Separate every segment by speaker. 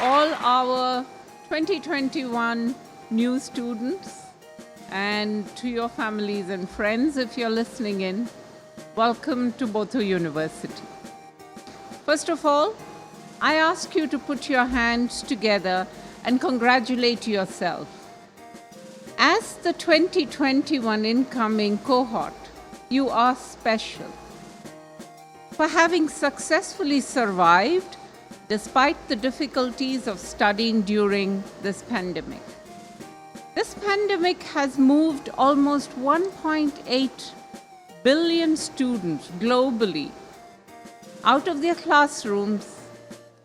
Speaker 1: all our 2021 new students and to your families and friends if you're listening in. Welcome to Boto University. First of all, I ask you to put your hands together and congratulate yourself. As the 2021 incoming cohort, you are special for having successfully survived despite the difficulties of studying during this pandemic. This pandemic has moved almost 1.8 billion students globally out of their classrooms,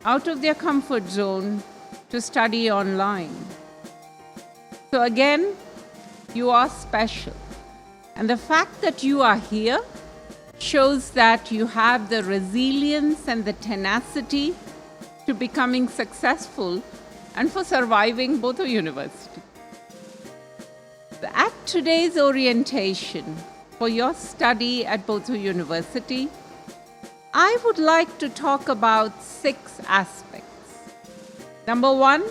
Speaker 1: out of their comfort zone to study online. So again, you are special. And the fact that you are here shows that you have the resilience and the tenacity to becoming successful and for surviving Boto University. At today's orientation for your study at Boto University, I would like to talk about 6 aspects. Number 1,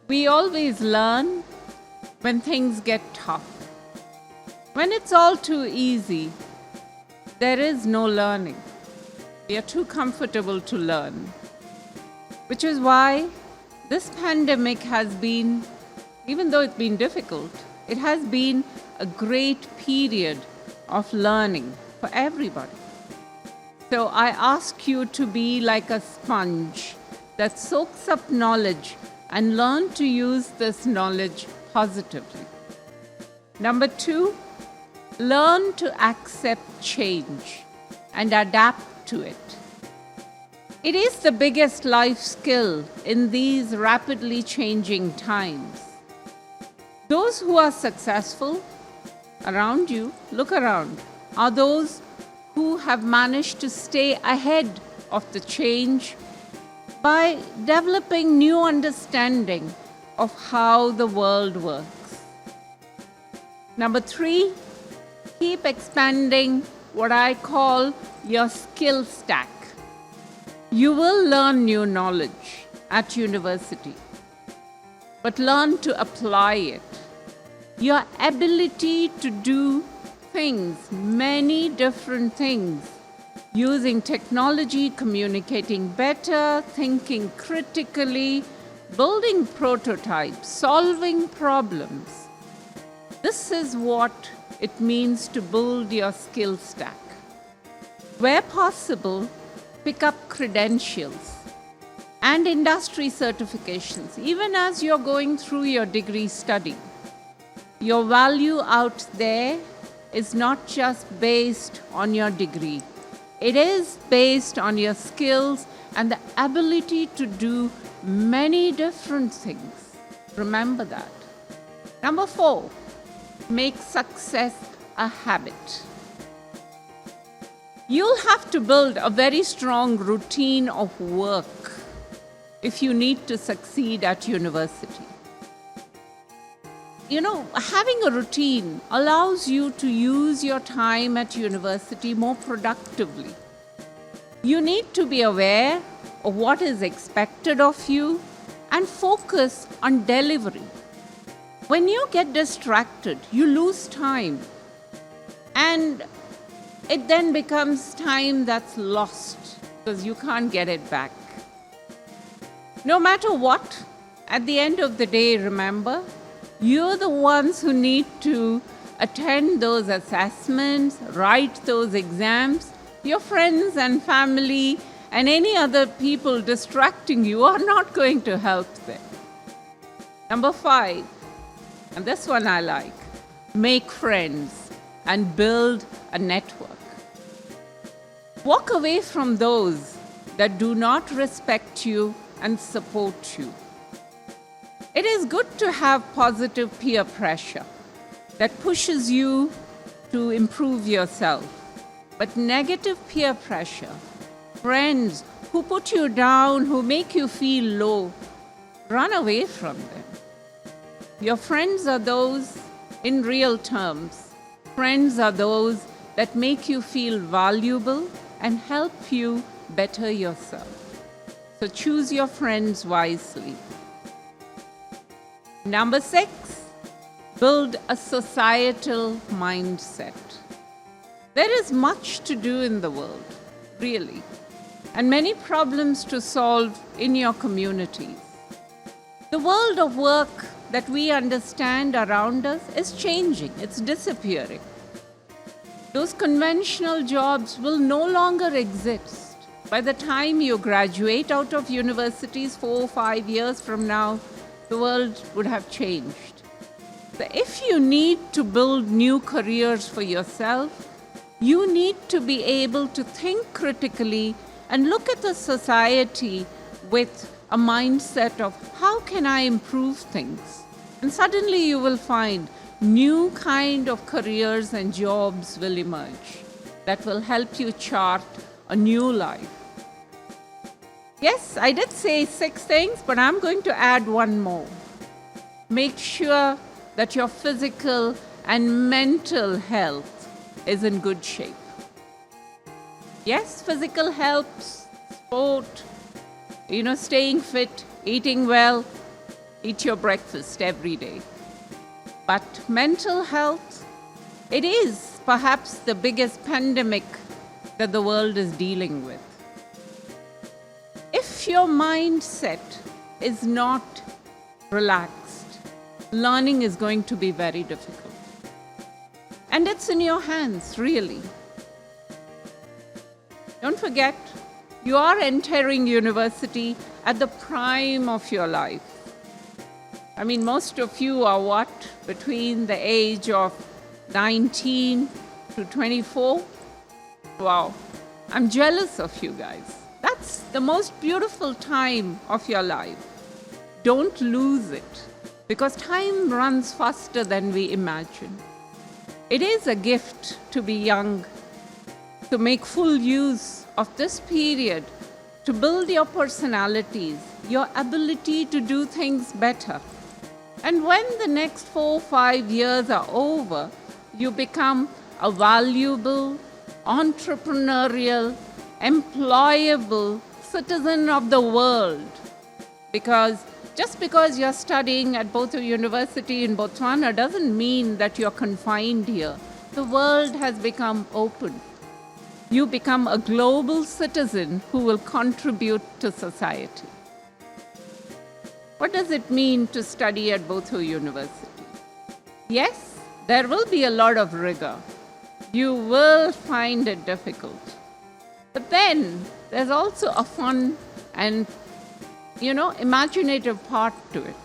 Speaker 1: we always learn when things get tough. When it's all too easy, there is no learning. We are too comfortable to learn. Which is why this pandemic has been, even though it's been difficult, it has been a great period of learning for everybody. So I ask you to be like a sponge that soaks up knowledge and learn to use this knowledge positively. Number 2, learn to accept change and adapt to it. It is the biggest life skill in these rapidly changing times. Those who are successful around you, look around, are those who have managed to stay ahead of the change by developing new understanding of how the world works. Number 3, keep expanding what I call your skill stack. You will learn new knowledge at university, but learn to apply it. Your ability to do things, many different things, using technology, communicating better, thinking critically, building prototypes, solving problems. This is what it means to build your skill stack. Where possible, pick up credentials and industry certifications, even as you're going through your degree study. Your value out there is not just based on your degree. It is based on your skills and the ability to do many different things. Remember that. Number 4, make success a habit. You'll have to build a very strong routine of work if you need to succeed at university. Having a routine allows you to use your time at university more productively. You need to be aware of what is expected of you and focus on delivery. When you get distracted, you lose time, and it then becomes time that's lost because you can't get it back. No matter what, at the end of the day, remember, you're the ones who need to attend those assessments, write those exams. Your friends and family and any other people distracting you are not going to help them. Number 5, and this one I like, make friends and build a network. Walk away from those that do not respect you and support you. It is good to have positive peer pressure that pushes you to improve yourself. But negative peer pressure, friends who put you down, who make you feel low, run away from them. Your friends are those, in real terms, friends are those that make you feel valuable and help you better yourself. So choose your friends wisely. Number 6, build a societal mindset. There is much to do in the world, really, and many problems to solve in your communities. The world of work that we understand around us is changing, it's disappearing. Those conventional jobs will no longer exist. By the time you graduate out of universities 4 or 5 years from now, the world would have changed. So if you need to build new careers for yourself, you need to be able to think critically and look at the society with a mindset of how can I improve things? And suddenly you will find new kind of careers and jobs will emerge that will help you chart a new life. Yes, I did say 6 things, but I'm going to add one more. Make sure that your physical and mental health is in good shape. Yes, physical health, sport, staying fit, eating well, eat your breakfast every day. But mental health, it is perhaps the biggest pandemic that the world is dealing with. If your mindset is not relaxed, learning is going to be very difficult. And it's in your hands, really. Don't forget, you are entering university at the prime of your life. I mean, most of you are between the age of 19 to 24? Wow, I'm jealous of you guys. That's the most beautiful time of your life. Don't lose it, because time runs faster than we imagine. It is a gift to be young, to make full use of this period, to build your personalities, your ability to do things better. And when the next 4 or 5 years are over, you become a valuable, entrepreneurial, employable citizen of the world. Because just because you're studying at Boto University in Botswana doesn't mean that you're confined here. The world has become open. You become a global citizen who will contribute to society. What does it mean to study at Boto University? Yes, there will be a lot of rigor. You will find it difficult. But then there's also a fun and imaginative part to it.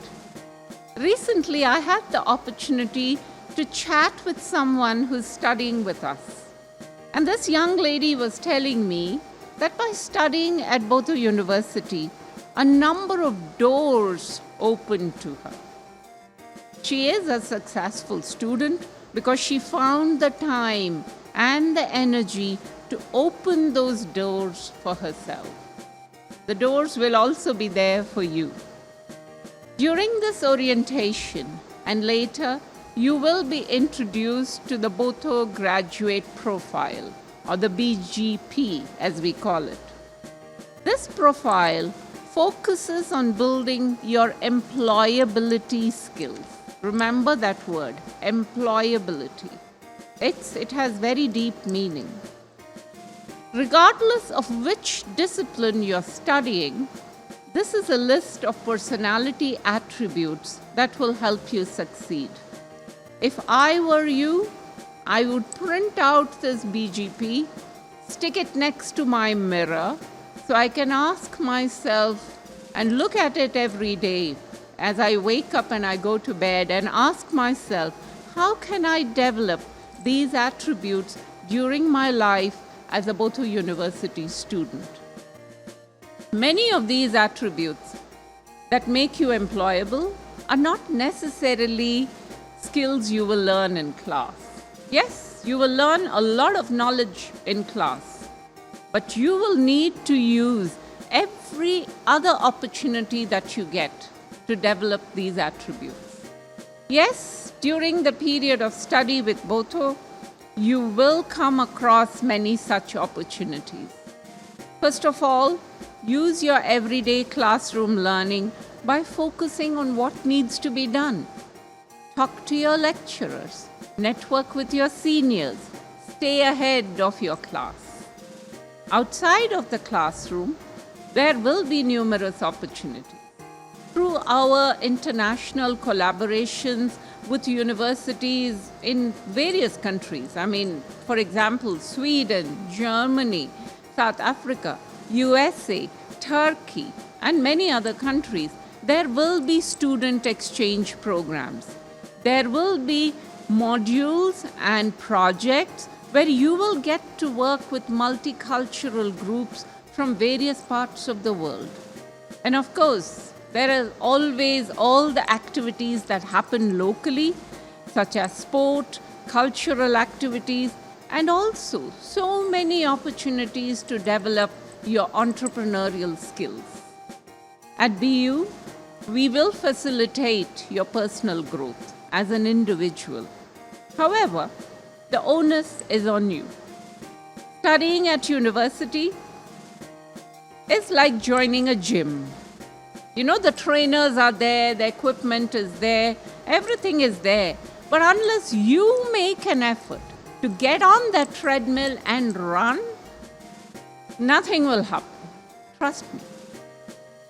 Speaker 1: Recently, I had the opportunity to chat with someone who's studying with us. And this young lady was telling me that by studying at Boto University, a number of doors opened to her. She is a successful student because she found the time and the energy to open those doors for herself. The doors will also be there for you. During this orientation and later, you will be introduced to the Boto Graduate Profile, or the BGP as we call it. This profile focuses on building your employability skills. Remember that word, employability. It has very deep meaning. Regardless of which discipline you're studying, this is a list of personality attributes that will help you succeed. If I were you, I would print out this BGP, stick it next to my mirror so I can ask myself and look at it every day as I wake up and I go to bed and ask myself, how can I develop these attributes during my life as a Boto University student? Many of these attributes that make you employable are not necessarily skills you will learn in class. Yes, you will learn a lot of knowledge in class, but you will need to use every other opportunity that you get to develop these attributes. Yes, during the period of study with Boto, you will come across many such opportunities. First of all, use your everyday classroom learning by focusing on what needs to be done. Talk to your lecturers, network with your seniors, stay ahead of your class. Outside of the classroom, there will be numerous opportunities. Through our international collaborations with universities in various countries, for example, Sweden, Germany, South Africa, USA, Turkey, and many other countries, there will be student exchange programs. There will be modules and projects where you will get to work with multicultural groups from various parts of the world. And of course, there are always all the activities that happen locally, such as sport, cultural activities, and also so many opportunities to develop your entrepreneurial skills. At BU, we will facilitate your personal growth as an individual. However, the onus is on you. Studying at university is like joining a gym. The trainers are there, the equipment is there, everything is there. But unless you make an effort to get on that treadmill and run, nothing will happen. Trust me.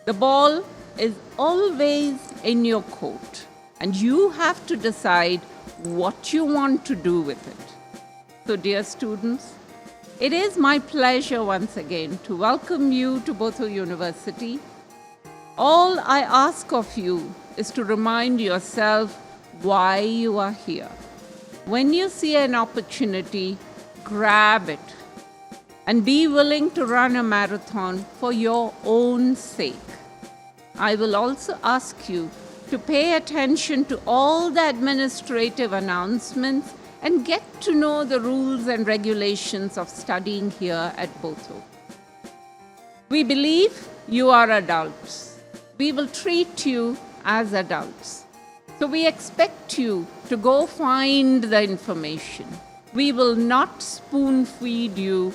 Speaker 1: The ball is always in your court, and you have to decide what you want to do with it. So, dear students, it is my pleasure once again to welcome you to Botho University. All I ask of you is to remind yourself why you are here. When you see an opportunity, grab it and be willing to run a marathon for your own sake. I will also ask you to pay attention to all the administrative announcements and get to know the rules and regulations of studying here at Boto. We believe you are adults. We will treat you as adults. So we expect you to go find the information. We will not spoon feed you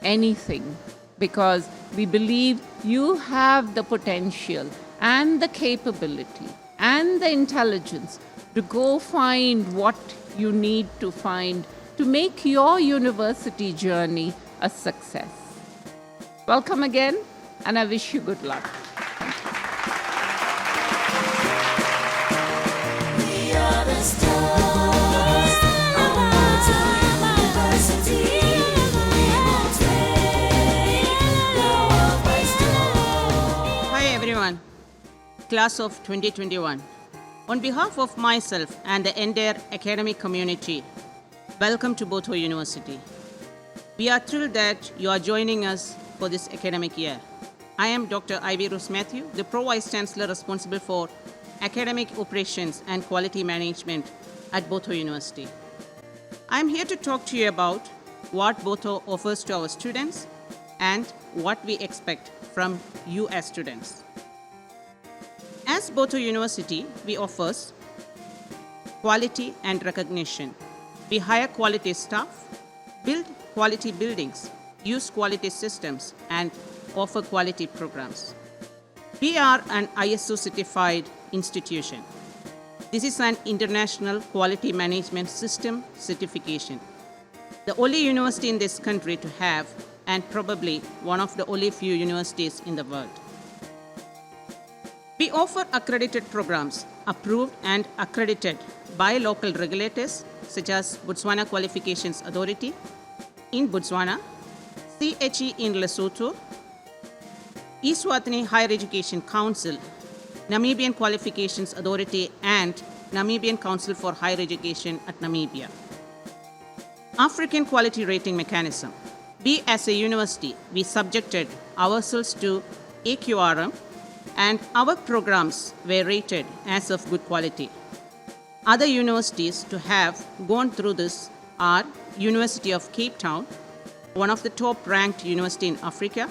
Speaker 1: anything because we believe you have the potential and the capability and the intelligence to go find what you need to find to make your university journey a success. Welcome again, and I wish you good luck.
Speaker 2: Hi everyone, class of 2021. On behalf of myself and the entire academic community, welcome to Boto University. We are thrilled that you are joining us for this academic year. I am Dr. Ies Matthew, the Pro Vice Chancellor responsible for academic operations and quality management at Boto University. I am here to talk to you about what Boto offers to our students and what we expect from you as students. As Boto University, we offer quality and recognition. We hire quality staff, build quality buildings, use quality systems, and offer quality programs. We are an ISO certified institution. This is an international quality management system certification. The only university in this country to have, and probably one of the only few universities in the world. We offer accredited programs approved and accredited by local regulators such as Botswana Qualifications Authority in Botswana, CHE in Lesotho, Eswatini Higher Education Council, Namibian Qualifications Authority, and Namibian Council for Higher Education at Namibia. African Quality Rating Mechanism. We as a university, we subjected ourselves to AQRM, and our programs were rated as of good quality. Other universities to have gone through this are University of Cape Town, one of the top ranked university in Africa,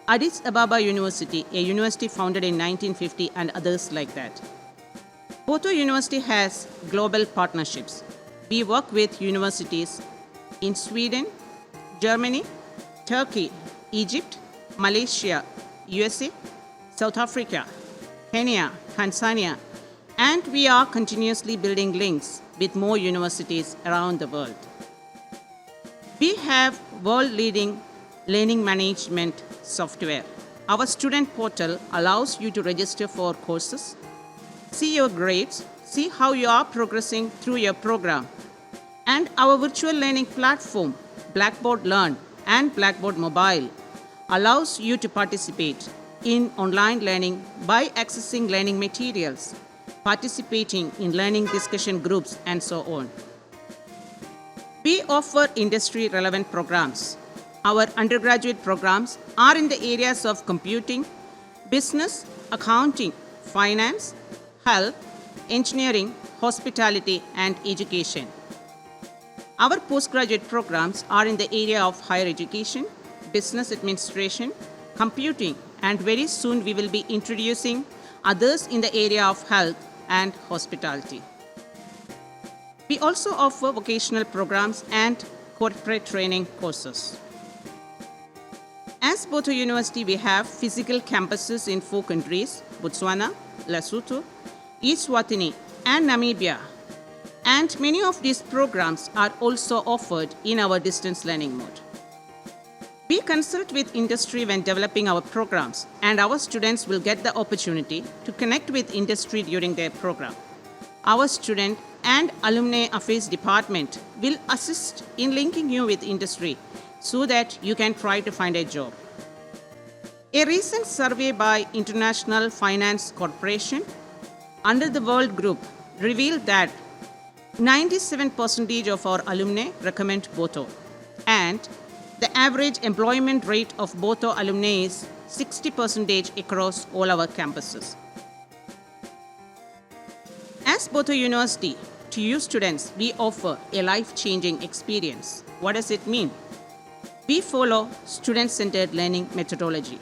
Speaker 2: Addis Ababa University, a university founded in 1950, and others like that. Boto University has global partnerships. We work with universities in Sweden, Germany, Turkey, Egypt, Malaysia, USA, South Africa, Kenya, Tanzania, and we are continuously building links with more universities around the world. We have world-leading learning management software. Our student portal allows you to register for courses, see your grades, see how you are progressing through your program. And our virtual learning platform, Blackboard Learn and Blackboard Mobile, allows you to participate in online learning by accessing learning materials, participating in learning discussion groups, and so on. We offer industry-relevant programs. Our undergraduate programs are in the areas of computing, business, accounting, finance, health, engineering, hospitality, and education. Our postgraduate programs are in the area of higher education, business administration, computing, and very soon we will be introducing others in the area of health and hospitality. We also offer vocational programs and corporate training courses. As Boto University, we have physical campuses in 4 countries, Botswana, Lesotho, Eswatini, and Namibia. And many of these programs are also offered in our distance learning mode. We consult with industry when developing our programs, and our students will get the opportunity to connect with industry during their program. Our student and alumni affairs department will assist in linking you with industry so that you can try to find a job. A recent survey by International Finance Corporation under the World Group revealed that 97% of our alumni recommend Boto, and the average employment rate of Boto alumni is 60% across all our campuses. As Boto University, to you students, we offer a life-changing experience. What does it mean? We follow student-centered learning methodology.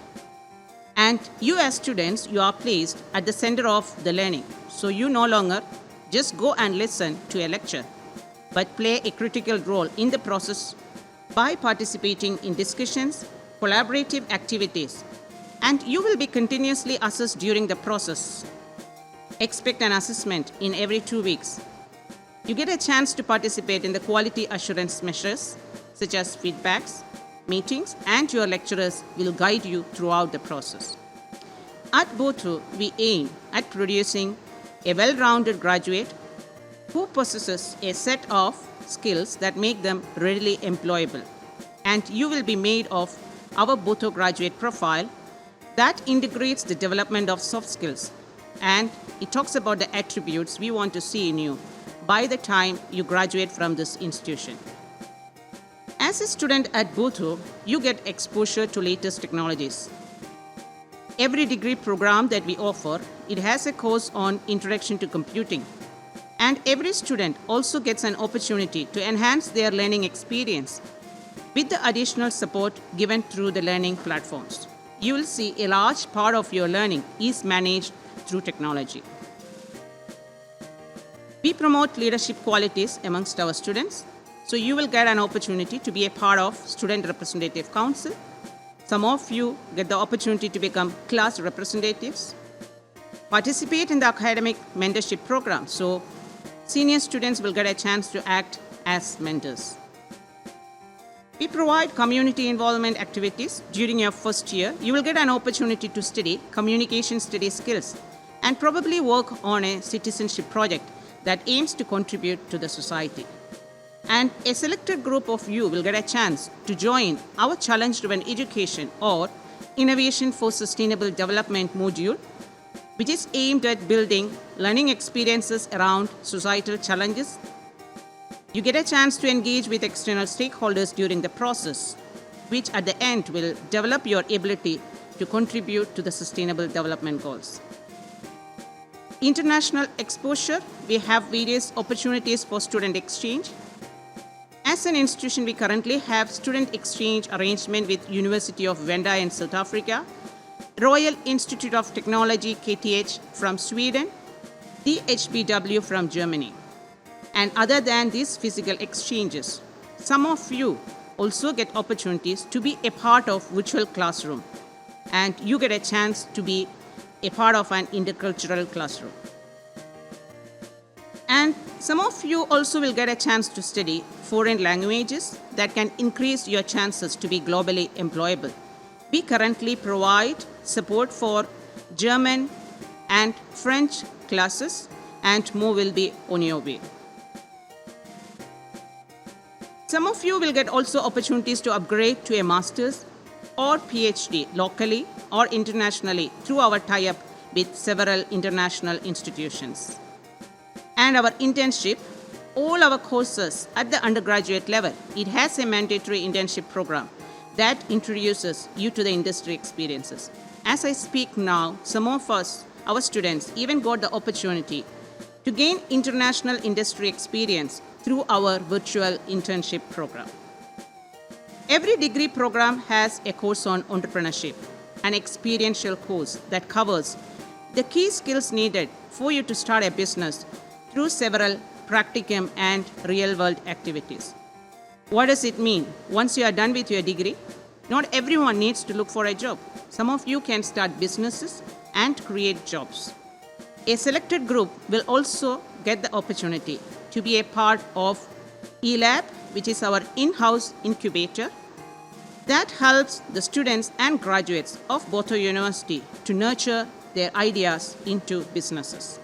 Speaker 2: And you as students, you are placed at the center of the learning. So you no longer just go and listen to a lecture, but play a critical role in the process by participating in discussions, collaborative activities, and you will be continuously assessed during the process. Expect an assessment in every 2 weeks. You get a chance to participate in the quality assurance measures, such as feedbacks, meetings, and your lecturers will guide you throughout the process. At Boto, we aim at producing a well-rounded graduate who possesses a set of skills that make them readily employable. And you will be made of our Boto graduate profile that integrates the development of soft skills. And it talks about the attributes we want to see in you by the time you graduate from this institution. As a student at Boto, you get exposure to latest technologies. Every degree program that we offer, it has a course on Introduction to Computing. And every student also gets an opportunity to enhance their learning experience with the additional support given through the learning platforms. You will see a large part of your learning is managed through technology. We promote leadership qualities amongst our students, so you will get an opportunity to be a part of Student Representative Council. Some of you get the opportunity to become class representatives, participate in the academic mentorship program, so senior students will get a chance to act as mentors. We provide community involvement activities. During your first year, you will get an opportunity to study communication study skills and probably work on a citizenship project that aims to contribute to the society. And a selected group of you will get a chance to join our challenge-driven education or Innovation for Sustainable Development module, which is aimed at building learning experiences around societal challenges. You get a chance to engage with external stakeholders during the process, which at the end will develop your ability to contribute to the Sustainable Development Goals. International exposure, we have various opportunities for student exchange. As an institution, we currently have student exchange arrangement with University of Venda in South Africa, Royal Institute of Technology, KTH, from Sweden, DHBW from Germany. And other than these physical exchanges, some of you also get opportunities to be a part of virtual classroom, and you get a chance to be a part of an intercultural classroom. And some of you also will get a chance to study foreign languages that can increase your chances to be globally employable. We currently provide support for German and French classes, and more will be on your way. Some of you will get also opportunities to upgrade to a master's or PhD locally or internationally through our tie-up with several international institutions. And our internship, all our courses at the undergraduate level, it has a mandatory internship program that introduces you to the industry experiences. As I speak now, some of us, our students, even got the opportunity to gain international industry experience through our virtual internship program. Every degree program has a course on entrepreneurship, an experiential course that covers the key skills needed for you to start a business through several practicum and real-world activities. What does it mean? Once you are done with your degree, not everyone needs to look for a job. Some of you can start businesses and create jobs. A selected group will also get the opportunity to be a part of eLab, which is our in-house incubator that helps the students and graduates of Boto University to nurture their ideas into businesses.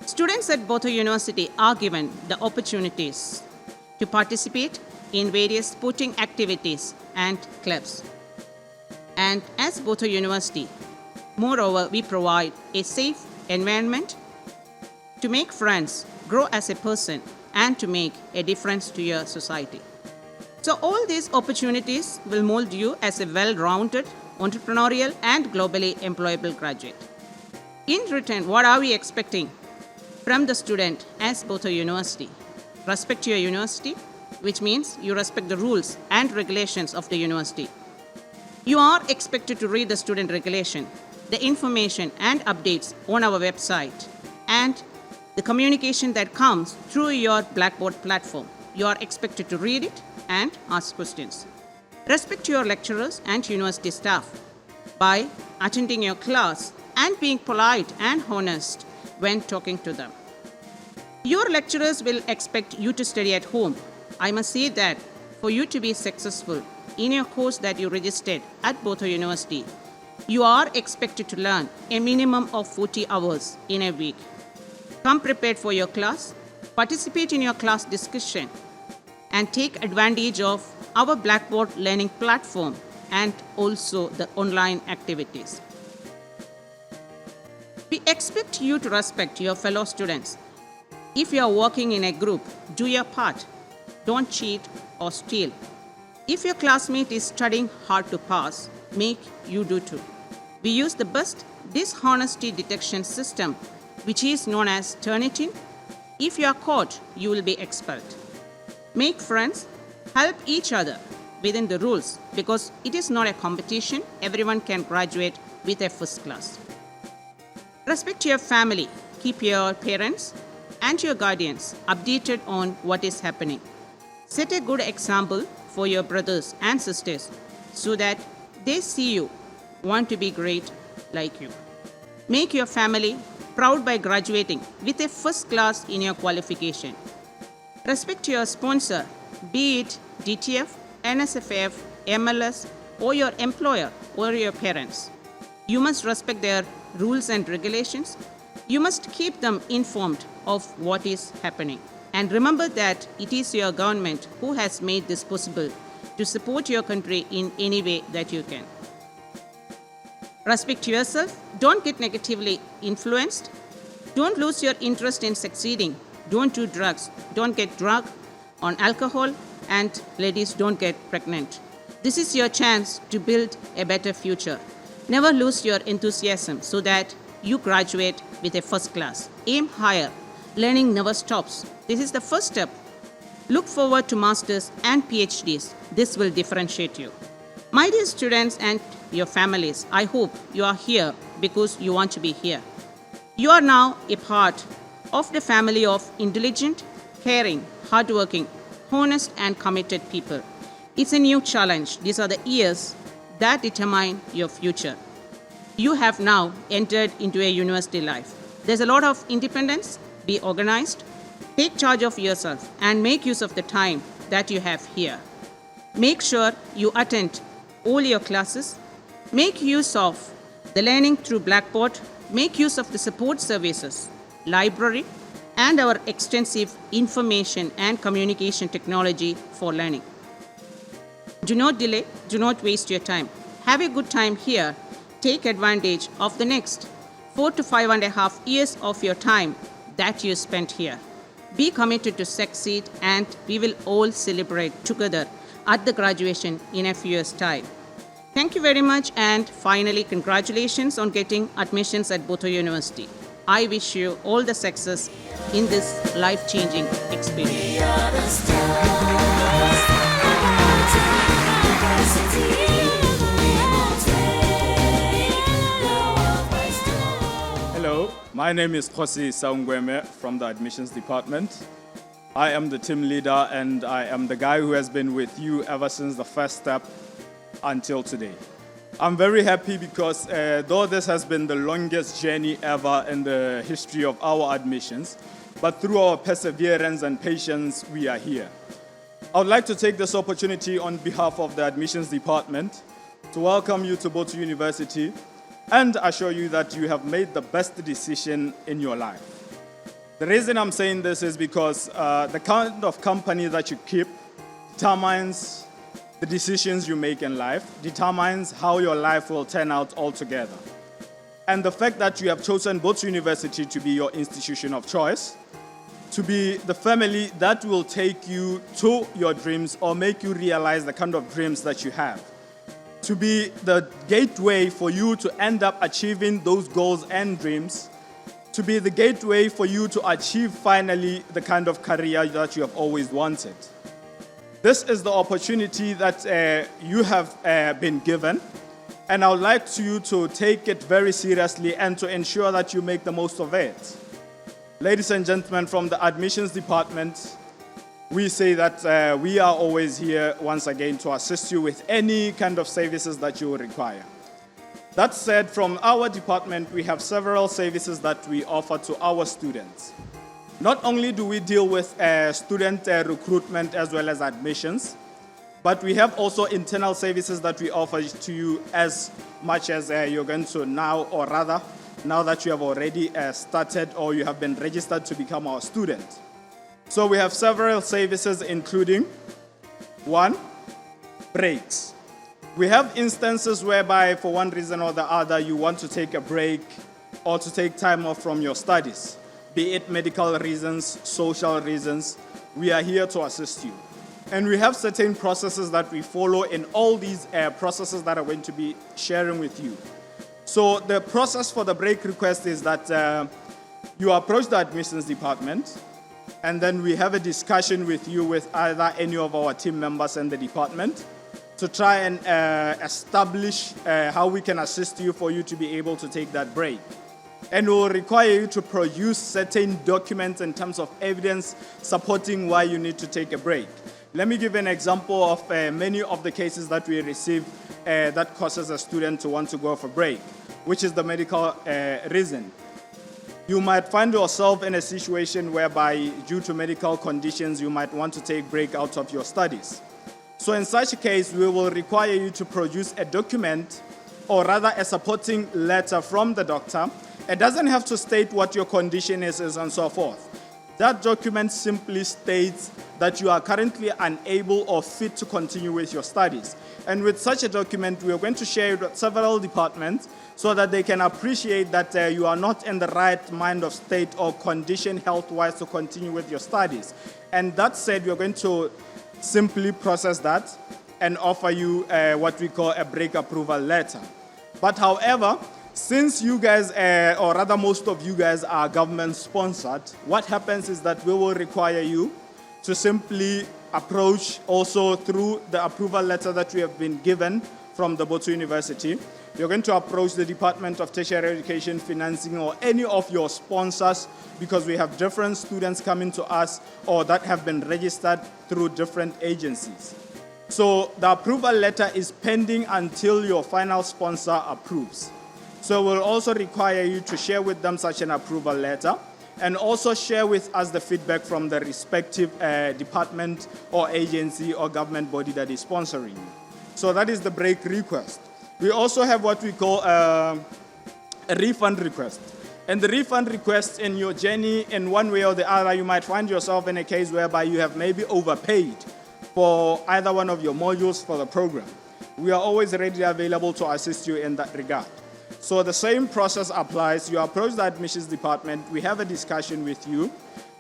Speaker 2: Students at Boto University are given the opportunities to participate in various sporting activities and clubs. And as Boto University, moreover, we provide a safe environment to make friends, grow as a person, and to make a difference to your society. So all these opportunities will mold you as a well-rounded, entrepreneurial, and globally employable graduate. In return, what are we expecting from the student as Boto University? Respect your university, which means you respect the rules and regulations of the university. You are expected to read the student regulation, the information and updates on our website, and the communication that comes through your Blackboard platform. You are expected to read it and ask questions. Respect your lecturers and university staff by attending your class and being polite and honest when talking to them. Your lecturers will expect you to study at home. I must say that for you to be successful in your course that you registered at Boto University, you are expected to learn a minimum of 40 hours in a week. Come prepared for your class, participate in your class discussion, and take advantage of our Blackboard learning platform and also the online activities. We expect you to respect your fellow students. If you are working in a group, do your part. Don't cheat or steal. If your classmate is studying hard to pass, make you do too. We use the best dishonesty detection system, which is known as Turnitin. If you are caught, you will be expelled. Make friends, help each other within the rules because it is not a competition. Everyone can graduate with a first class. Respect your family. Keep your parents and your guardians updated on what is happening. Set a good example for your brothers and sisters so that they see you want to be great like you. Make your family proud by graduating with a first class in your qualification. Respect your sponsor, be it DTF, NSFF, MLS, or your employer or your parents. You must respect their rules and regulations. You must keep them informed of what is happening. And remember that it is your government who has made this possible to support your country in any way that you can. Respect yourself. Don't get negatively influenced. Don't lose your interest in succeeding. Don't do drugs. Don't get drunk on alcohol. And ladies, don't get pregnant. This is your chance to build a better future. Never lose your enthusiasm so that you graduate with a first class. Aim higher. Learning never stops. This is the first step. Look forward to masters and PhDs. This will differentiate you. My dear students and your families, I hope you are here because you want to be here. You are now a part of the family of intelligent, caring, hardworking, honest and committed people. It's a new challenge. These are the years that determine your future. You have now entered into a university life. There's a lot of independence. Be organized, take charge of yourself, and make use of the time that you have here. Make sure you attend all your classes. Make use of the learning through Blackboard. Make use of the support services, library, and our extensive information and communication technology for learning. Do not delay, do not waste your time. Have a good time here. Take advantage of the next 4 to 5.5 years of your time that you spent here. Be committed to succeed, and we will all celebrate together at the graduation in a few years' time. Thank you very much, and finally, congratulations on getting admissions at Boto University. I wish you all the success in this life-changing experience.
Speaker 3: Hello, my name is Khosi Saungweme from the Admissions Department. I am the team leader, and I am the guy who has been with you ever since the first step until today. I'm very happy because though this has been the longest journey ever in the history of our admissions, but through our perseverance and patience, we are here. I would like to take this opportunity on behalf of the Admissions Department to welcome you to Boto University and assure you that you have made the best decision in your life. The reason I'm saying this is because the kind of company that you keep determines the decisions you make in life, determines how your life will turn out altogether. And the fact that you have chosen Boto University to be your institution of choice, to be the family that will take you to your dreams or make you realize the kind of dreams that you have, to be the gateway for you to end up achieving those goals and dreams, to be the gateway for you to achieve finally the kind of career that you have always wanted. This is the opportunity that you have been given, and I would like you to take it very seriously and to ensure that you make the most of it. Ladies and gentlemen, from the Admissions Department, we say that we are always here once again to assist you with any kind of services that you will require. That said, from our department, we have several services that we offer to our students. Not only do we deal with student recruitment as well as admissions, but we have also internal services that we offer to you as much as you're going to now, or rather, now that you have already started or you have been registered to become our student. So we have several services including, 1, breaks. We have instances whereby for one reason or the other you want to take a break or to take time off from your studies. Be it medical reasons, social reasons, we are here to assist you. And we have certain processes that we follow in all these processes that I'm going to be sharing with you. So the process for the break request is that you approach the admissions department, and then we have a discussion with you with either any of our team members in the department to try and establish how we can assist you for you to be able to take that break. And we will require you to produce certain documents in terms of evidence supporting why you need to take a break. Let me give an example of many of the cases that we receive that causes a student to want to go for break, which is the medical reason. You might find yourself in a situation whereby, due to medical conditions, you might want to take break out of your studies. So in such a case, we will require you to produce a document, or rather a supporting letter from the doctor. It doesn't have to state what your condition is and so forth. That document simply states that you are currently unable or fit to continue with your studies. And with such a document, we are going to share it with several departments so that they can appreciate that you are not in the right mind of state or condition health-wise to continue with your studies. And that said, we are going to simply process that and offer you what we call a break approval letter. But however, since you guys, or rather most of you guys are government sponsored, what happens is that we will require you to simply approach also through the approval letter that we have been given from the Boto University. You're going to approach the Department of Tertiary Education, Financing, or any of your sponsors, because we have different students coming to us or that have been registered through different agencies. So the approval letter is pending until your final sponsor approves. So we'll also require you to share with them such an approval letter and also share with us the feedback from the respective department or agency or government body that is sponsoring you. So that is the break request. We also have what we call a refund request. And the refund request, in your journey, in one way or the other, you might find yourself in a case whereby you have maybe overpaid for either one of your modules for the program. We are always ready and available to assist you in that regard. So the same process applies. You approach the admissions department, we have a discussion with you,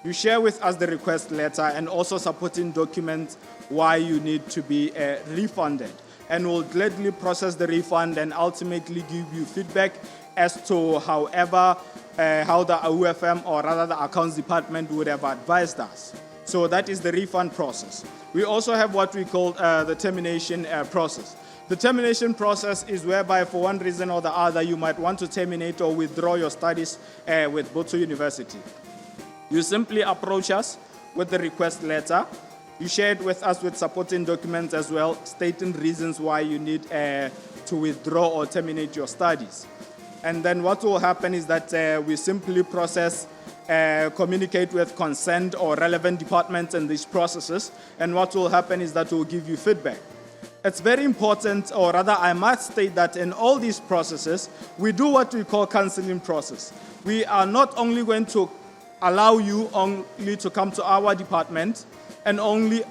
Speaker 3: you share with us the request letter and also supporting documents why you need to be refunded. And we'll gladly process the refund and ultimately give you feedback as to how the UFM or rather the accounts department would have advised us. So that is the refund process. We also have what we call the termination process. The termination process is whereby for one reason or the other you might want to terminate or withdraw your studies with Boto University. You simply approach us with the request letter. You share it with us with supporting documents as well, stating reasons why you need to withdraw or terminate your studies. And then what will happen is that we simply process, communicate with consent or relevant departments in these processes. And what will happen is that we'll give you feedback. It's very important, or rather I must state that in all these processes, we do what we call counseling process. We are not only going to allow you only to come to our department and only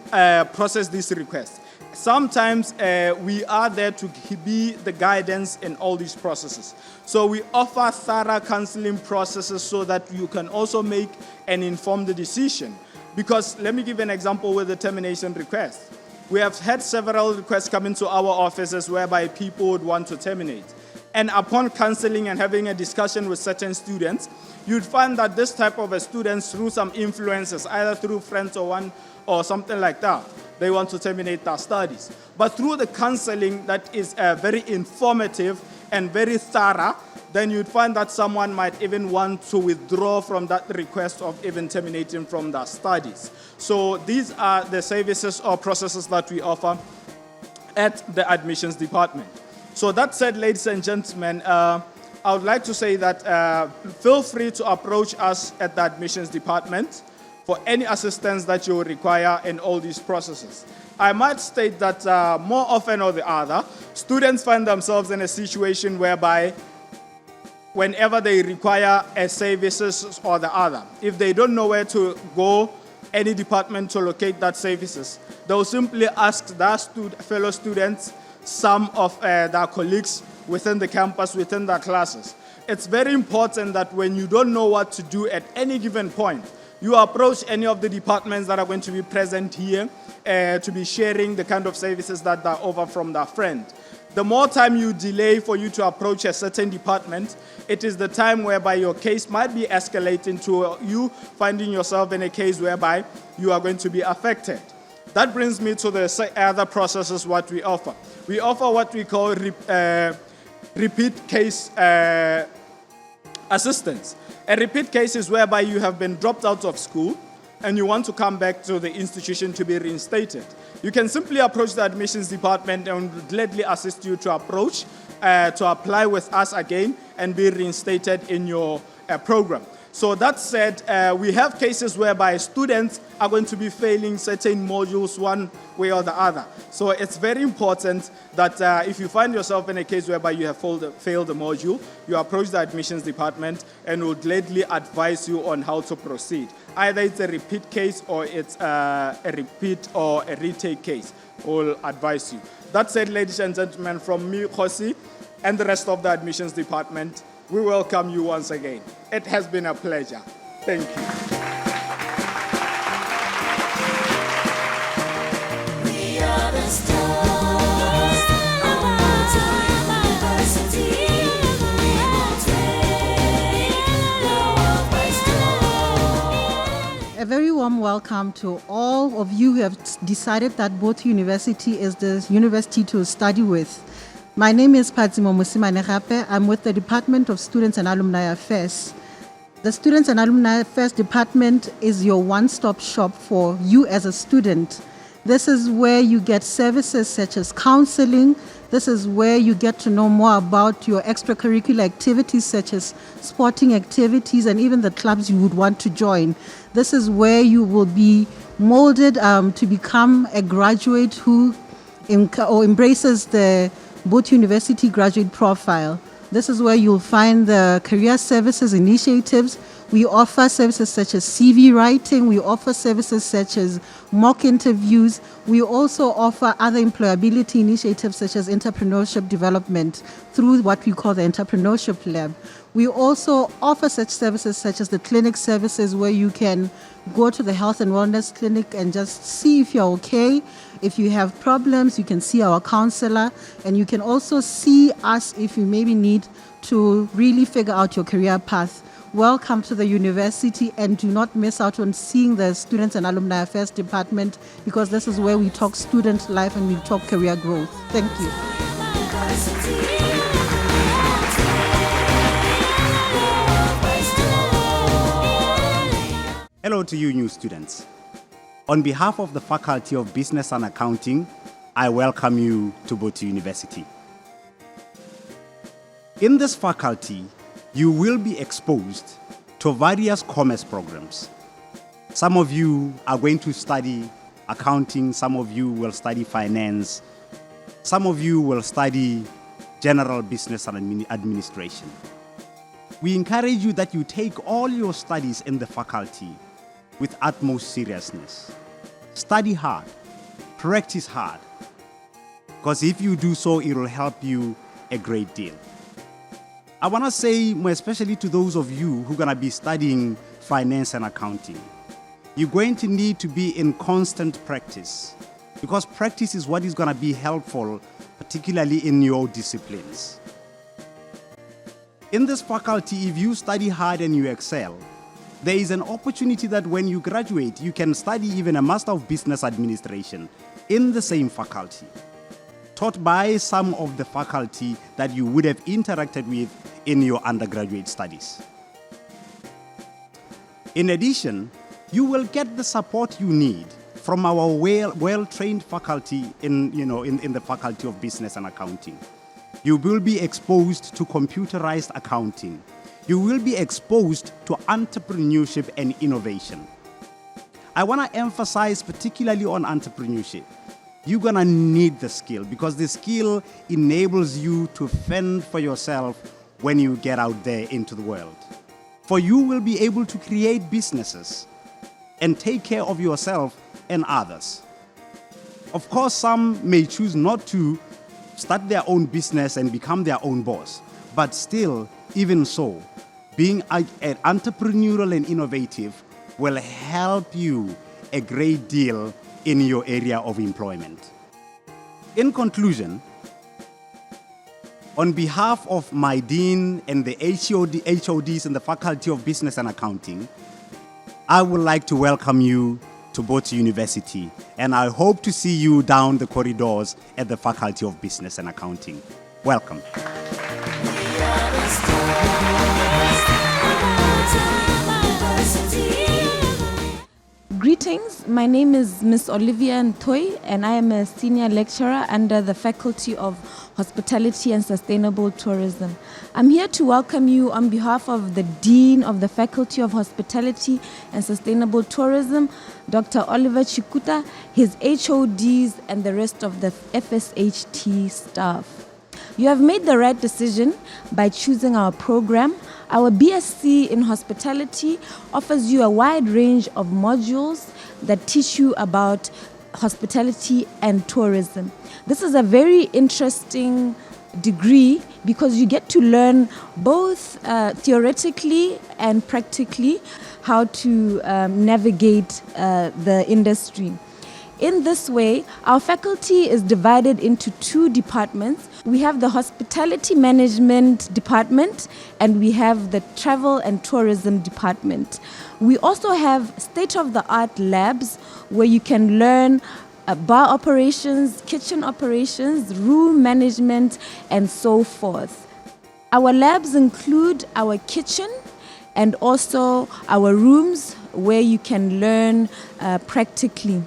Speaker 3: process this request. Sometimes we are there to be the guidance in all these processes. So we offer thorough counseling processes so that you can also make an informed decision. Because let me give an example with the termination request. We have had several requests come into our offices whereby people would want to terminate. And upon counseling and having a discussion with certain students, you'd find that this type of a students, through some influences, either through friends or one or something like that, they want to terminate their studies. But through the counseling that is very informative and very thorough, then you'd find that someone might even want to withdraw from that request of even terminating from their studies. So these are the services or processes that we offer at the admissions department. So that said, ladies and gentlemen, I would like to say that feel free to approach us at the admissions department for any assistance that you require in all these processes. I might state that more often or the other, students find themselves in a situation whereby whenever they require a services or the other, if they don't know where to go, any department to locate that services, they'll simply ask their fellow students, some of their colleagues within the campus, within their classes. It's very important that when you don't know what to do at any given point, you approach any of the departments that are going to be present here to be sharing the kind of services that they offer from their friend. The more time you delay for you to approach a certain department, it is the time whereby your case might be escalating to you finding yourself in a case whereby you are going to be affected. That brings me to the other processes what we offer. We offer what we call repeat case assistance. A repeat case is whereby you have been dropped out of school and you want to come back to the institution to be reinstated. You can simply approach the admissions department and we'll gladly assist you to approach, to apply with us again and be reinstated in your program. So that said, we have cases whereby students are going to be failing certain modules one way or the other. So it's very important that if you find yourself in a case whereby you have failed the module, you approach the admissions department and we'll gladly advise you on how to proceed. Either it's a repeat case or it's a repeat or a retake case. We'll advise you. That said, ladies and gentlemen, from me, Khosi, and the rest of the admissions department, we welcome you once again. It has been a pleasure. Thank you.
Speaker 4: We are the stars of Boto University. We will take the world by storm.
Speaker 5: A very warm welcome to all of you who have decided that Boto University is the university to study with. My name is Patsimo Musimanegape. I'm with the Department of Students and Alumni Affairs. The Students and Alumni Affairs Department is your one-stop shop for you as a student. This is where you get services such as counseling. This is where you get to know more about your extracurricular activities such as sporting activities and even the clubs you would want to join. This is where you will be molded to become a graduate who embraces the Boto University graduate profile. This is where you'll find the career services initiatives. We offer services such as CV writing. We offer services such as mock interviews. We also offer other employability initiatives such as entrepreneurship development through what we call the Entrepreneurship Lab. We also offer such services such as the clinic services where you can go to the health and wellness clinic and just see if you're okay. If you have problems, you can see our counselor, and you can also see us if you maybe need to really figure out your career path. Welcome to the university, and do not miss out on seeing the Students and Alumni Affairs Department, because this is where we talk student life and we talk career growth. Thank you.
Speaker 6: Hello to you new students. On behalf of the Faculty of Business and Accounting, I welcome you to Boto University. In this faculty, you will be exposed to various commerce programs. Some of you are going to study accounting, some of you will study finance, some of you will study general business and administration. We encourage you that you take all your studies in the faculty with utmost seriousness. Study hard, practice hard, because if you do so, it will help you a great deal. I want to say, more especially to those of you who are going to be studying finance and accounting, you're going to need to be in constant practice, because practice is what is going to be helpful, particularly in your disciplines. In this faculty, if you study hard and you excel, there is an opportunity that when you graduate, you can study even a Master of Business Administration in the same faculty, taught by some of the faculty that you would have interacted with in your undergraduate studies. In addition, you will get the support you need from our well-trained faculty in the Faculty of Business and Accounting. You will be exposed to computerized accounting. You will be exposed to entrepreneurship and innovation. I want to emphasize particularly on entrepreneurship. You're going to need the skill, because the skill enables you to fend for yourself when you get out there into the world. For you will be able to create businesses and take care of yourself and others. Of course, some may choose not to start their own business and become their own boss, but still, even so, being entrepreneurial and innovative will help you a great deal in your area of employment. In conclusion, on behalf of my dean and the HODs in the Faculty of Business and Accounting, I would like to welcome you to Boto University, and I hope to see you down the corridors at the Faculty of Business and Accounting. Welcome.
Speaker 7: Greetings, my name is Miss Olivia Ntoy, and I am a senior lecturer under the Faculty of Hospitality and Sustainable Tourism. I'm here to welcome you on behalf of the Dean of the Faculty of Hospitality and Sustainable Tourism, Dr. Oliver Chikuta, his HODs, and the rest of the FSHT staff. You have made the right decision by choosing our program. Our BSc in Hospitality offers you a wide range of modules that teach you about hospitality and tourism. This is a very interesting degree because you get to learn both theoretically and practically how to navigate the industry. In this way, our faculty is divided into two departments. We have the Hospitality Management Department and we have the Travel and Tourism Department. We also have state-of-the-art labs where you can learn bar operations, kitchen operations, room management, and so forth. Our labs include our kitchen and also our rooms where you can learn practically.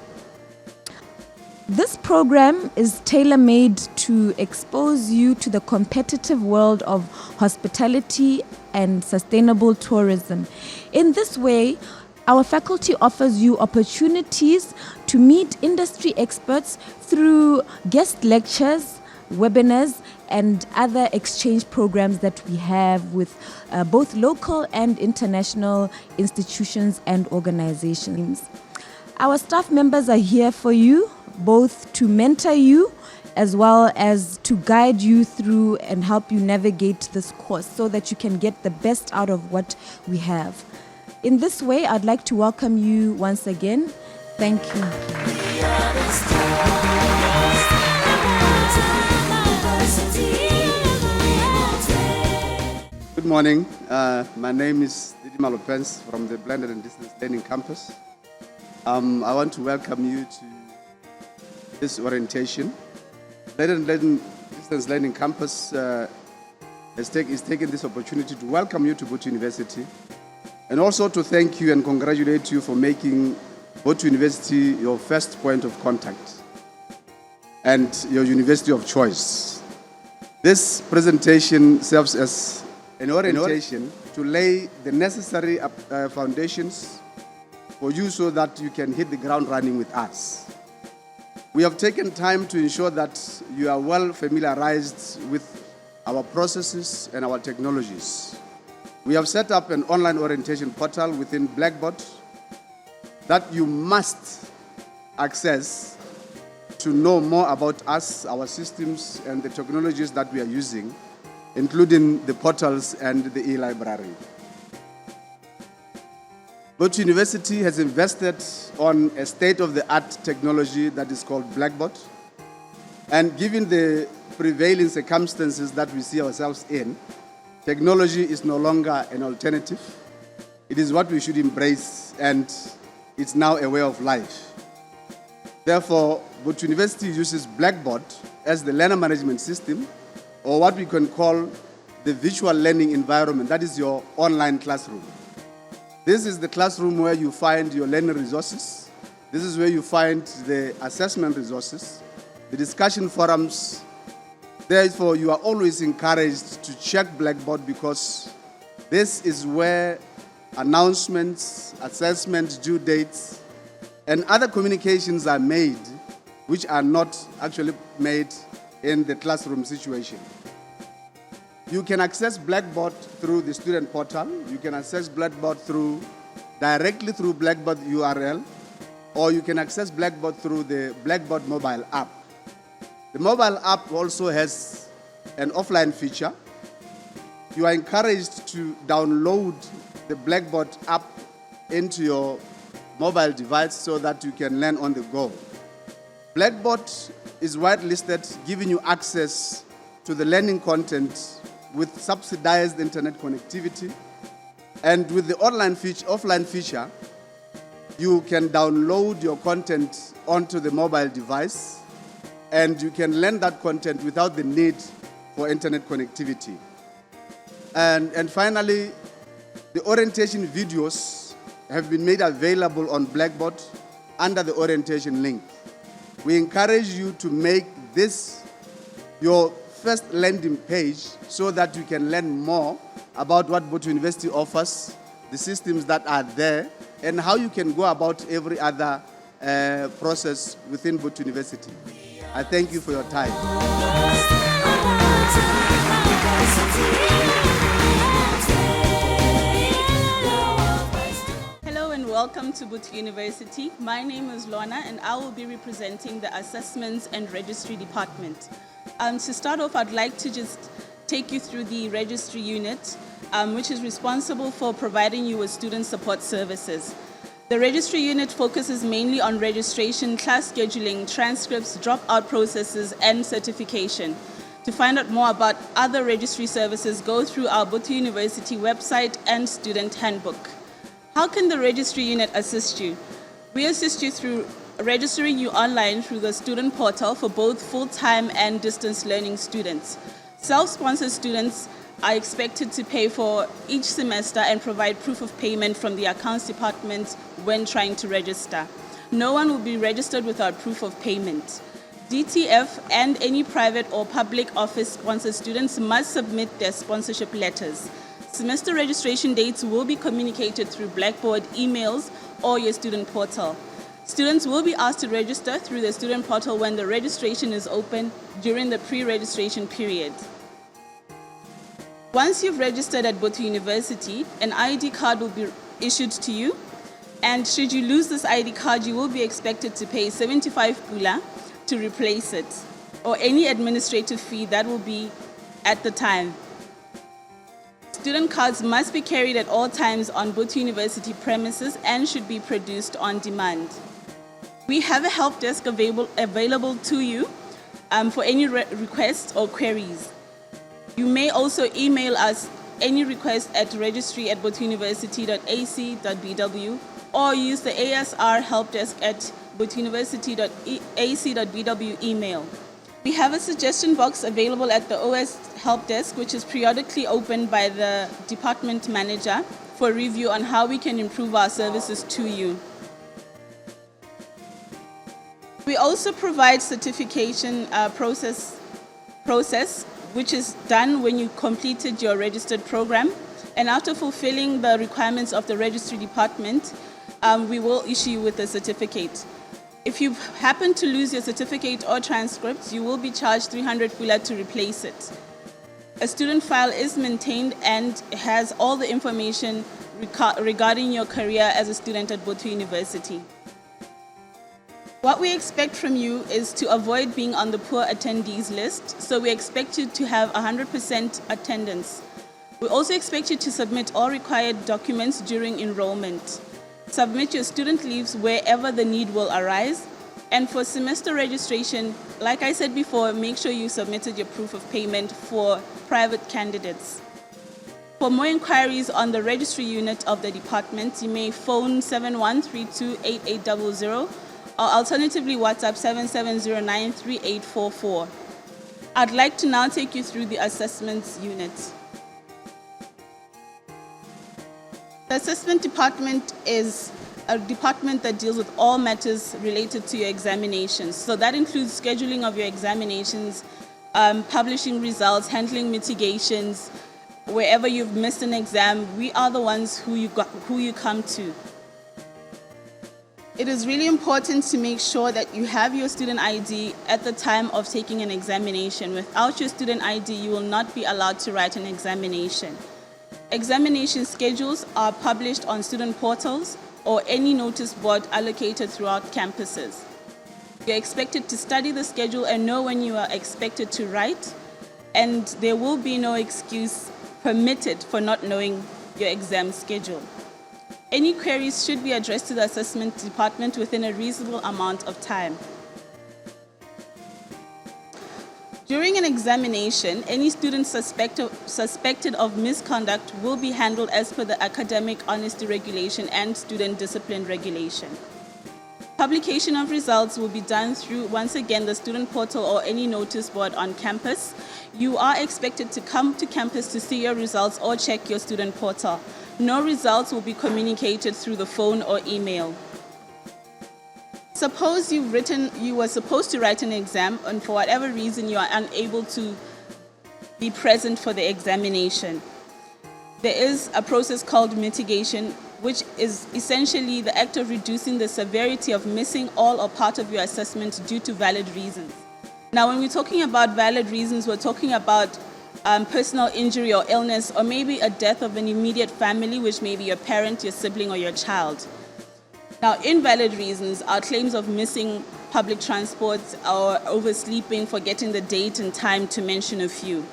Speaker 7: This program is tailor-made to expose you to the competitive world of hospitality and sustainable tourism. In this way, our faculty offers you opportunities to meet industry experts through guest lectures, webinars, and other exchange programs that we have with both local and international institutions and organizations. Our staff members are here for you, both to mentor you as well as to guide you through and help you navigate this course so that you can get the best out of what we have. In this way, I'd like to welcome you once again. Thank you.
Speaker 4: We are the stars of Boto University. We won't wait.
Speaker 8: Good morning. My name is Didi Malopens from the Blended and Distance Learning Campus. I want to welcome you to this orientation. Blended and Distance Learning Campus is taking this opportunity to welcome you to Boto University and also to thank you and congratulate you for making Boto University your first point of contact and your university of choice. This presentation serves as an orientation to lay the necessary foundations for you so that you can hit the ground running with us. We have taken time to ensure that you are well familiarized with our processes and our technologies. We have set up an online orientation portal within Blackboard that you must access to know more about us, our systems, and the technologies that we are using, including the portals and the e-library. Boto University has invested on a state-of-the-art technology that is called Blackboard. And given the prevailing circumstances that we see ourselves in, technology is no longer an alternative. It is what we should embrace, and it's now a way of life. Therefore, Boto University uses Blackboard as the learner management system, or what we can call the virtual learning environment. That is your online classroom. This is the classroom where you find your learning resources. This is where you find the assessment resources, the discussion forums. Therefore, you are always encouraged to check Blackboard because this is where announcements, assessments, due dates, and other communications are made which are not actually made in the classroom situation. You can access Blackboard through the student portal. You can access Blackboard directly through Blackboard URL, or you can access Blackboard through the Blackboard Mobile App. The mobile app also has an offline feature. You are encouraged to download the Blackboard app into your mobile device so that you can learn on the go. Blackboard is whitelisted, giving you access to the learning content with subsidized internet connectivity. And with the offline feature, you can download your content onto the mobile device, and you can learn that content without the need for internet connectivity. And finally, the orientation videos have been made available on Blackboard under the orientation link. We encourage you to make this your first landing page so that you can learn more about what Boto University offers, the systems that are there, and how you can go about every other process within Boto University. I thank you for your time.
Speaker 9: Hello and welcome to Boto University. My name is Lorna and I will be representing the Assessments and Registry Department. To start off, I'd like to just take you through the Registry Unit, which is responsible for providing you with student support services. The Registry Unit focuses mainly on registration, class scheduling, transcripts, dropout processes, and certification. To find out more about other registry services, go through our Boto University website and student handbook. How can the Registry Unit assist you? We assist you through registering you online through the student portal for both full-time and distance learning students. Self-sponsored students are expected to pay for each semester and provide proof of payment from the accounts department when trying to register. No one will be registered without proof of payment. DTF and any private or public office sponsored students must submit their sponsorship letters. Semester registration dates will be communicated through Blackboard emails or your student portal. Students will be asked to register through the student portal when the registration is open during the pre-registration period. Once you've registered at Boto University, an ID card will be issued to you, and should you lose this ID card, you will be expected to pay 75 pula to replace it, or any administrative fee that will be at the time. Student cards must be carried at all times on Boto University premises and should be produced on demand. We have a help desk available to you for any requests or queries. You may also email us any request at registry@botouniversity.ac.bw or use the ASR help desk at botouniversity.ac.bw email. We have a suggestion box available at the OS help desk, which is periodically opened by the department manager for review on how we can improve our services to you. We also provide certification process, which is done when you completed your registered program. And after fulfilling the requirements of the registry department, we will issue you with a certificate. If you happen to lose your certificate or transcripts, you will be charged 300 pula to replace it. A student file is maintained and has all the information regarding your career as a student at Boto University. What we expect from you is to avoid being on the poor attendees list, so we expect you to have 100% attendance. We also expect you to submit all required documents during enrollment. Submit your student leaves wherever the need will arise. And for semester registration, like I said before, make sure you submitted your proof of payment for private candidates. For more inquiries on the Registry Unit of the department, you may phone 71328800 or alternatively WhatsApp 77093844. I'd like to now take you through the assessments unit. The assessment department is a department that deals with all matters related to your examinations. So that includes scheduling of your examinations, publishing results, handling mitigations. Wherever you've missed an exam, we are the ones who you come to. It is really important to make sure that you have your student ID at the time of taking an examination. Without your student ID, you will not be allowed to write an examination. Examination schedules are published on student portals or any notice board allocated throughout campuses. You're expected to study the schedule and know when you are expected to write, and there will be no excuse permitted for not knowing your exam schedule. Any queries should be addressed to the assessment department within a reasonable amount of time. During an examination, any student suspected of misconduct will be handled as per the Academic Honesty Regulation and Student Discipline Regulation. Publication of results will be done through, once again, the student portal or any notice board on campus. You are expected to come to campus to see your results or check your student portal. No results will be communicated through the phone or email. Suppose you were supposed to write an exam and for whatever reason you are unable to be present for the examination. There is a process called mitigation, which is essentially the act of reducing the severity of missing all or part of your assessment due to valid reasons. Now, when we're talking about valid reasons, we're talking about personal injury or illness, or maybe a death of an immediate family, which may be your parent, your sibling, or your child. Now, invalid reasons are claims of missing public transport or oversleeping, forgetting the date and time, to mention a few.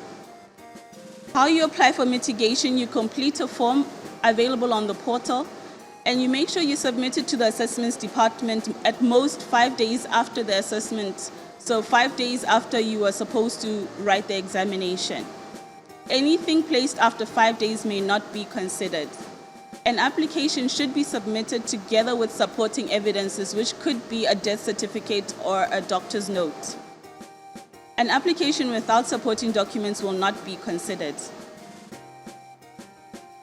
Speaker 9: How you apply for mitigation: you complete a form available on the portal, and you make sure you submit it to the assessments department at most 5 days after the assessment. So 5 days after you are supposed to write the examination. Anything placed after 5 days may not be considered. An application should be submitted together with supporting evidences, which could be a death certificate or a doctor's note. An application without supporting documents will not be considered.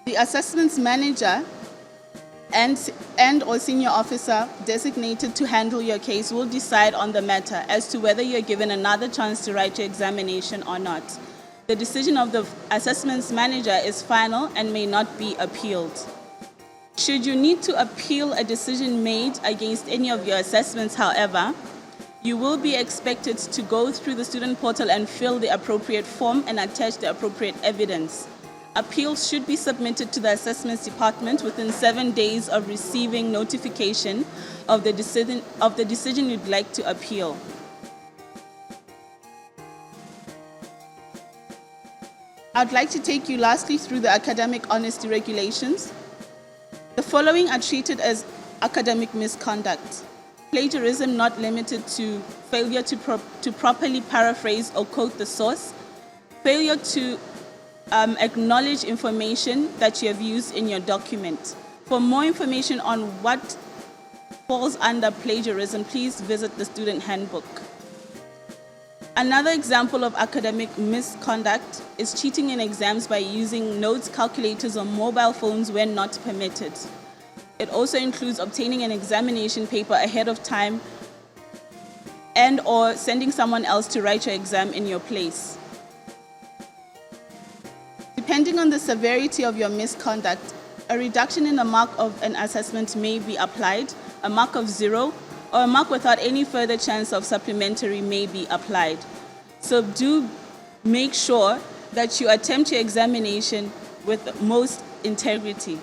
Speaker 9: The assessments manager and or senior officer designated to handle your case will decide on the matter as to whether you're given another chance to write your examination or not. The decision of the assessments manager is final and may not be appealed. Should you need to appeal a decision made against any of your assessments, however, you will be expected to go through the student portal and fill the appropriate form and attach the appropriate evidence. Appeals should be submitted to the assessments department within 7 days of receiving notification of the decision you'd like to appeal. I'd like to take you lastly through the academic honesty regulations. The following are treated as academic misconduct. Plagiarism not limited to failure to properly paraphrase or quote the source, failure to acknowledge information that you have used in your document. For more information on what falls under plagiarism, please visit the student handbook. Another example of academic misconduct is cheating in exams by using notes calculators on mobile phones when not permitted. It also includes obtaining an examination paper ahead of time and or sending someone else to write your exam in your place. Depending on the severity of your misconduct, a reduction in the mark of an assessment may be applied, a mark of 0, or a mark without any further chance of supplementary may be applied. So do make sure that you attempt your examination with most integrity.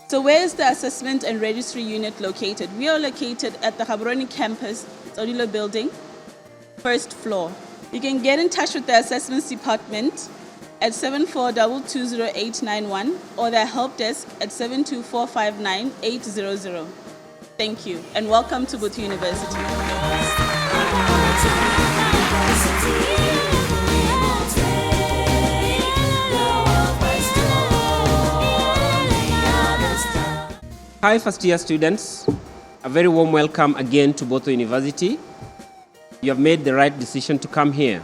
Speaker 9: So where is the assessment and registry unit located? We are located at the Gaborone campus, Tsodilo building, first floor. You can get in touch with the assessments department at 74220891 or their help desk at 72459-800. Thank you and welcome to Boto University.
Speaker 10: Hi, first year students. A very warm welcome again to Boto University. You have made the right decision to come here.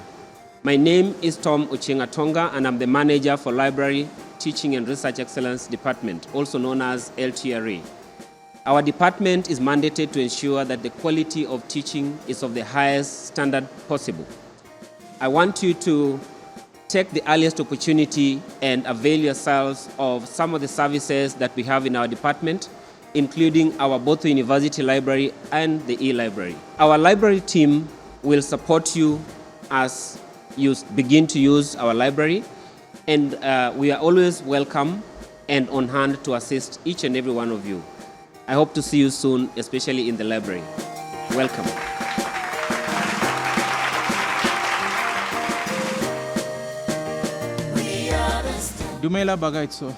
Speaker 10: My name is Tom Ochengatonga and I'm the manager for Library, Teaching and Research Excellence Department, also known as LTRA. Our department is mandated to ensure that the quality of teaching is of the highest standard possible. I want you to take the earliest opportunity and avail yourselves of some of the services that we have in our department, including our Boto University Library and the e-library. Our library team will support you as you begin to use our library, and we are always welcome and on hand to assist each and every one of you. I hope to see you soon, especially in the library. Welcome.
Speaker 11: Dumela Bagaitso.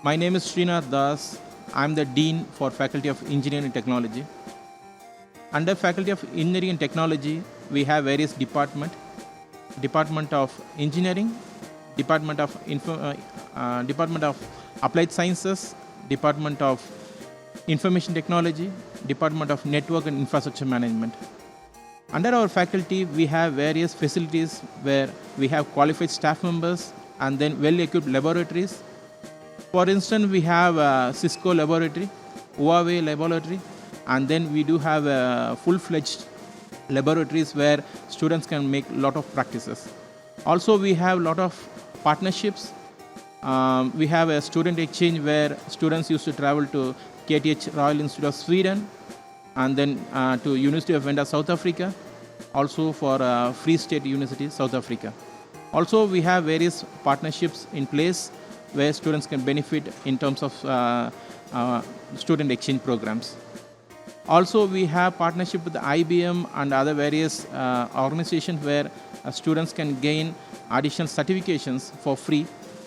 Speaker 11: My name is Srinath Das. I'm the Dean for Faculty of Engineering and Technology. Under Faculty of Engineering and Technology, we have various departments. Department of Engineering, Department of Applied Sciences, Department of Information Technology, Department of Network and Infrastructure Management. Under our faculty, we have various facilities where we have qualified staff members and then well-equipped laboratories. For instance, we have a Cisco laboratory, Huawei laboratory, and then we do have full-fledged laboratories where students can make a lot of practices. Also, we have a lot of partnerships. We have a student exchange where students used to travel to KTH Royal Institute of Sweden and then to University of Venda, South Africa, also for Free State University, South Africa. Also, we have various partnerships in place where students can benefit in terms of student exchange programs. Also, we have partnership with the IBM and other various organizations where students can gain additional certifications for free.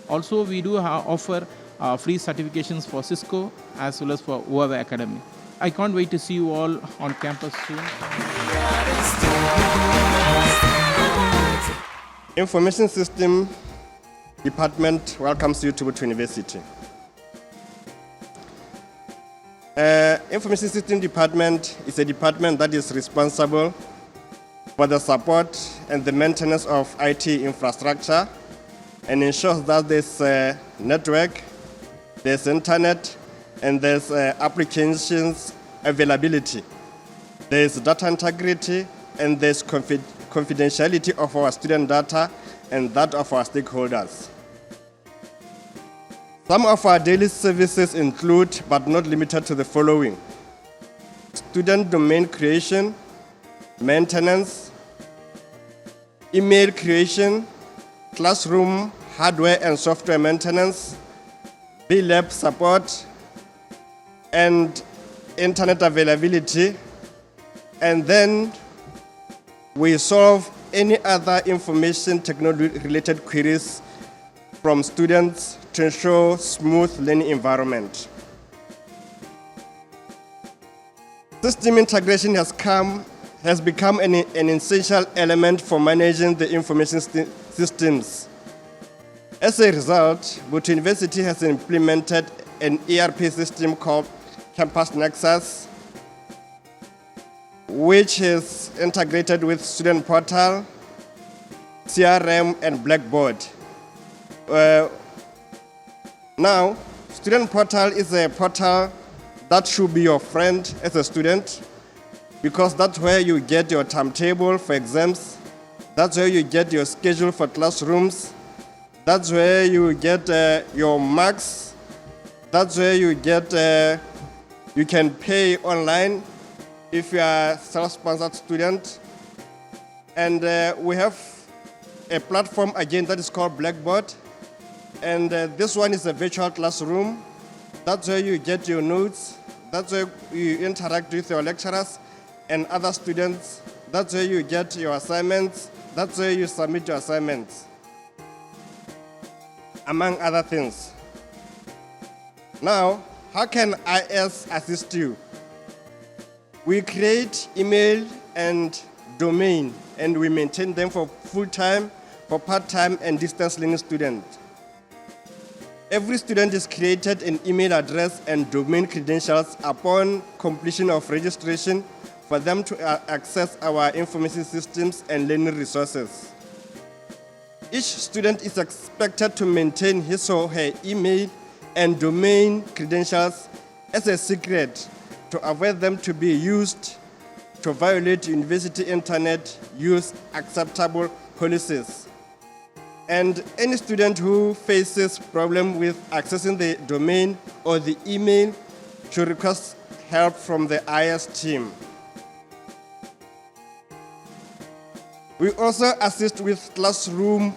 Speaker 11: Also, we do offer free certifications for Cisco as well as for Huawei Academy. I can't wait to see you all on campus soon.
Speaker 12: Information System Department welcomes you to Boto University. Information System Department is a department that is responsible for the support and the maintenance of IT infrastructure and ensures that there's network, there's internet, and there's applications availability. There's data integrity, and there's confidentiality of our student data and that of our stakeholders. Some of our daily services include, but not limited to, the following: student domain creation, maintenance, email creation, classroom hardware and software maintenance, B-Lab support, and internet availability. And then we solve any other information technology-related queries from students to ensure smooth learning environment. System integration has become an essential element for managing the information systems. As a result, Boto University has implemented an ERP system called Campus Nexus, which is integrated with Student Portal, CRM, and Blackboard. Now, Student Portal is a portal that should be your friend as a student, because that's where you get your timetable for exams, that's where you get your schedule for classrooms, that's where you get your marks, that's where you can pay online if you are a self-sponsored student. And we have a platform again that is called Blackboard. And this one is a virtual classroom. That's where you get your notes. That's where you interact with your lecturers and other students. That's where you get your assignments. That's where you submit your assignments, among other things. Now, how can Ies assist you? We create email and domain, and we maintain them for full-time, for part-time, and distance learning students. Every student is created an email address and domain credentials upon completion of registration for them to access our information systems and learning resources. Each student is expected to maintain his or her email and domain credentials as a secret to avoid them to be used to violate university internet use acceptable policies. And any student who faces problem with accessing the domain or the email should request help from the Ies team. We also assist with classroom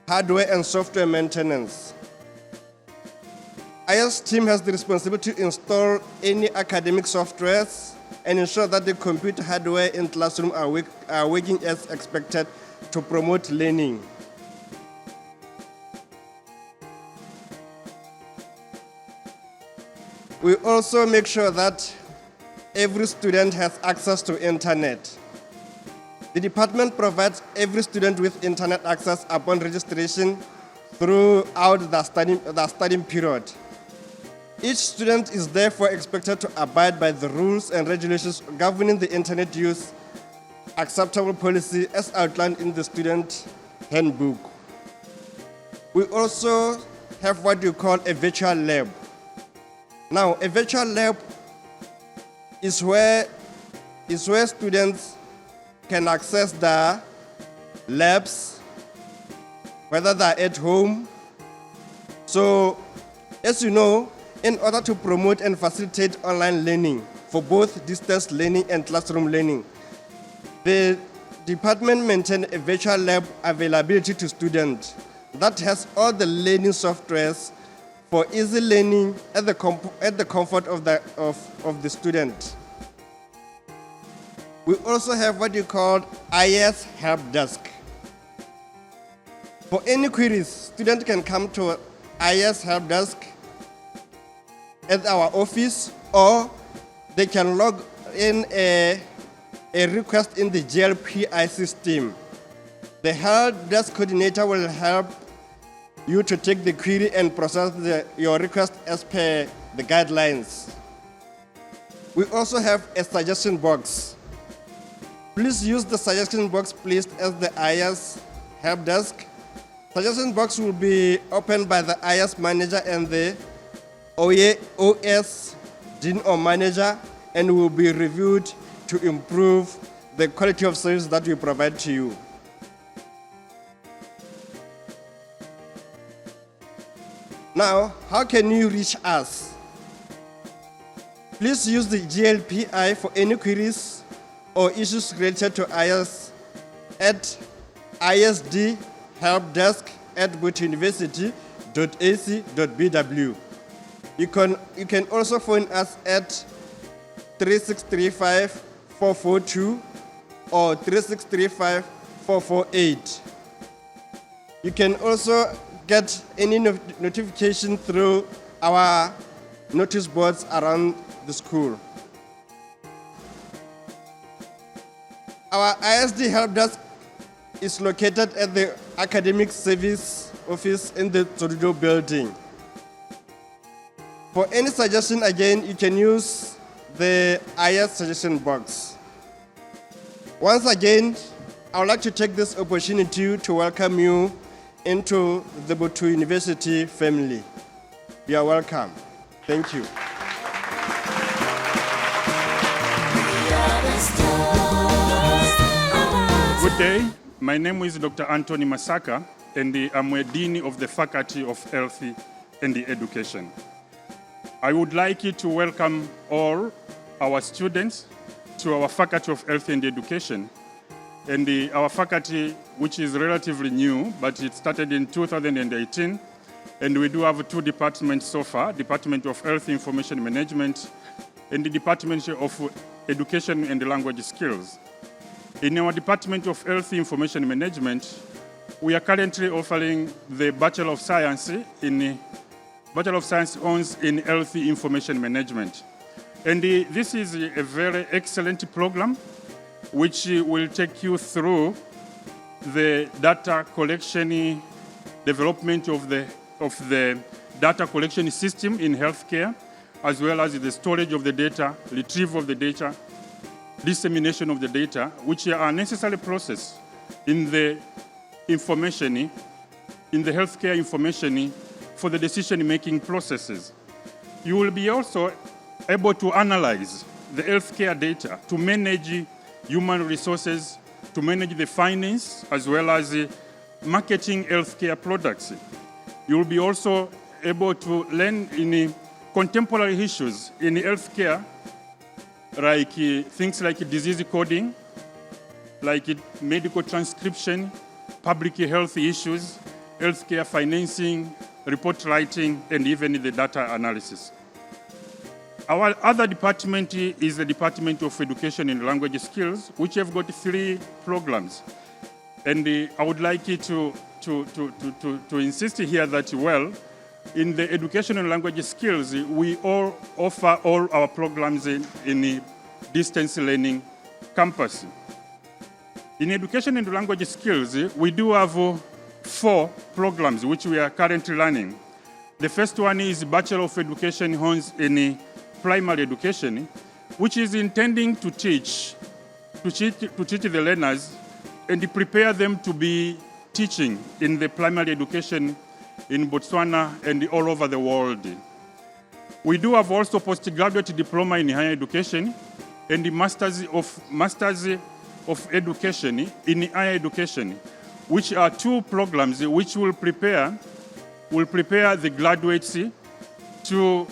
Speaker 12: hardware and software maintenance. Ies team has the responsibility to install any academic softwares and ensure that the computer hardware in classroom are working as expected to promote learning. We also make sure that every student has access to internet. The department provides every student with internet access upon registration throughout the studying period. Each student is therefore expected to abide by the rules and regulations governing the internet use acceptable policy as outlined in the student handbook. We also have what you call a virtual lab. Now, a virtual lab is where students can access the labs, whether they're at home. So, as you know, in order to promote and facilitate online learning for both distance learning and classroom learning, the department maintains a virtual lab availability to students that has all the learning softwares for easy learning at the comfort of the student. We also have what you call Ies Help Desk. For any queries, students can come to Ies Help Desk at our office, or they can log in a request in the GLPI system. The Help Desk coordinator will help you to take the query and process your request as per the guidelines. We also have a suggestion box. Please use the suggestion box placed at the Ies Help Desk Suggestion box will be opened by the Ies manager and the OS dean or manager and will be reviewed to improve the quality of service that we provide to you. Now, how can you reach us? Please use the GLPI for any queries or issues related to Ies at isdhelpdesk@botouniversity.ac.bw. You can also phone us at 3635-442 or 3635-448. You can also get any notification through our notice boards around the school. Our ISD Help Desk is located at the Academic Service Office in the Torudo building. For any suggestion, again, you can use the Ies suggestion box. Once again, I would like to take this opportunity to welcome you into the Boto University family. You are welcome. Thank you.
Speaker 13: Good day. My name is Dr. Anthony Masaka, and I'm a Dean of the Faculty of Health and Education. I would like to welcome all our students to our Faculty of Health and Education. And our faculty, which is relatively new, but it started in 2018, and we do have two departments so far, Department of Health Information Management and the Department of Education and Language Skills. In our Department of Health Information Management, we are currently offering the Bachelor of Science in Health Information Management. And this is a very excellent program which will take you through the data collection, development of the data collection system in healthcare, as well as the storage of the data, retrieval of the data, dissemination of the data, which are a necessary process in the information, in the healthcare information for the decision-making processes. You will be also able to analyze the healthcare data to manage human resources, to manage the finance, as well as marketing healthcare products. You will be also able to learn in contemporary issues in healthcare, like things like disease coding, like medical transcription, public health issues, healthcare financing, report writing, and even the data analysis. Our other department is the Department of Education and Language Skills, which have got 3 programs. And I would like you to insist here that, well, in the Education and Language Skills, we all offer all our programs in a distance learning campus. In Education and Language Skills, we do have 4 programs which we are currently running. The first one is Bachelor of Education in Primary Education, which is intending to teach the learners and prepare them to be teaching in the primary education in Botswana and all over the world. We do have also postgraduate diploma in higher education and the Masters of Education in higher education, which are 2 programs which will prepare the graduates to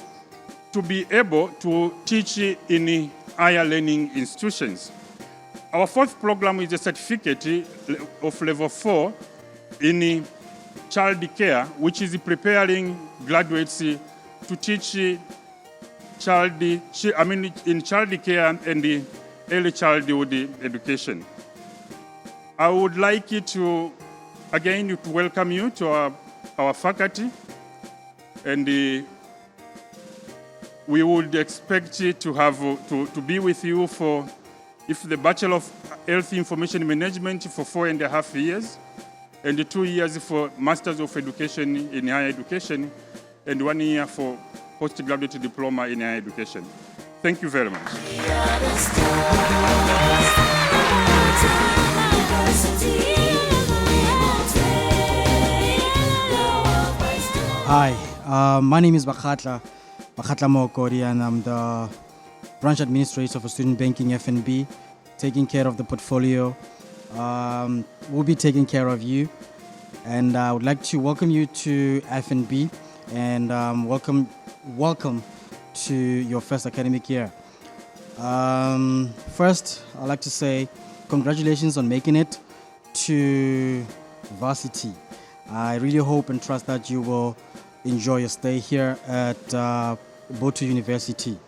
Speaker 13: be able to teach in higher learning institutions. Our 4th program is a certificate of level 4 in child care, which is preparing graduates to teach in child care and early childhood education. I would like you to, again, to welcome you to our faculty, and we would expect to have to be with you for, if the Bachelor of Health Information Management for 4.5 years, and 2 years for Masters of Education in Higher Education, and 1 year for postgraduate diploma in higher education. Thank you very much.
Speaker 14: Hi, my name is Bakhatla Mokori, and I'm the branch administrator for student banking FNB, taking care of the portfolio. We'll be taking care of you, and I would like to welcome you to FNB, and welcome to your first academic year. First, I'd like to say congratulations on making it to varsity. I really hope and trust that you will enjoy your stay here at Boto University.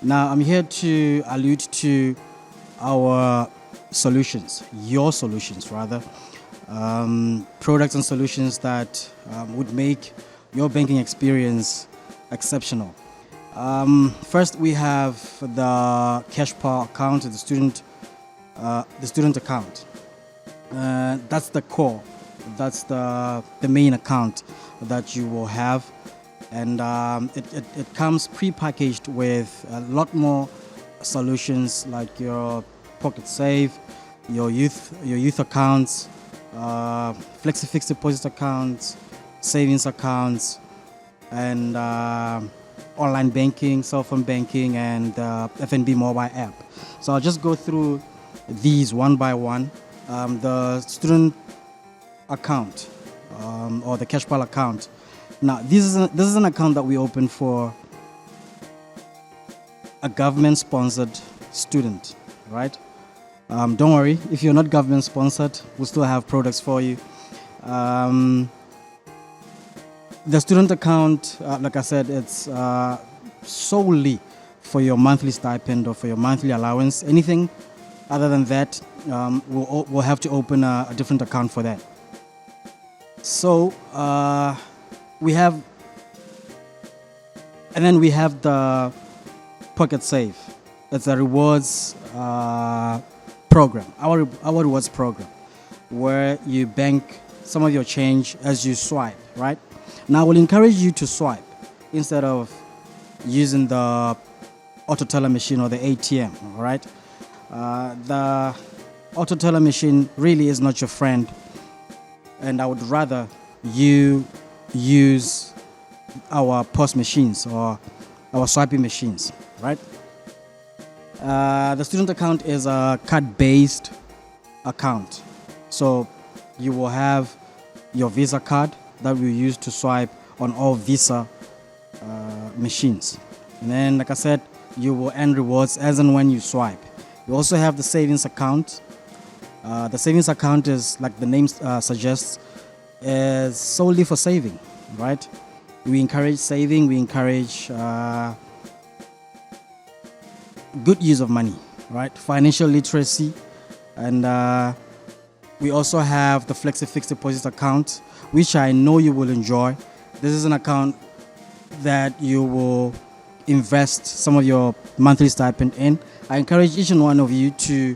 Speaker 14: Now, I'm here to allude to our solutions, your solutions rather, products and solutions that would make your banking experience exceptional. First, we have the Cashpal Account, the student account. That's the core. That's the main account that you will have, and it comes pre-packaged with a lot more solutions like your pocket save, your youth accounts, flexi fixed deposit accounts, savings accounts, and online banking, cell phone banking, and FNB mobile app. So I'll just go through these one by one. The student account or the Cashpal account. Now, this is an account that we open for a government-sponsored student, right? Don't worry, if you're not government-sponsored, we'll still have products for you. The student account, like I said, it's solely for your monthly stipend or for your monthly allowance. Anything other than that, we'll have to open a different account for that. So we have the Pocket Save. It's a rewards program, our rewards program, where you bank some of your change as you swipe, right? Now, we'll encourage you to swipe instead of using the auto teller machine or the ATM, all right? The auto teller machine really is not your friend, and I would rather you use our POS machines or our swiping machines, right? The student account is a card-based account. So you will have your Visa card that we use to swipe on all Visa machines. And then, like I said, you will earn rewards as and when you swipe. You also have the savings account. The savings account is, like the name suggests, is solely for saving, right? We encourage saving, we encourage good use of money, right? Financial literacy. And we also have the flexi fixed deposit account, which I know you will enjoy. This is an account that you will invest some of your monthly stipend in. I encourage each and one of you to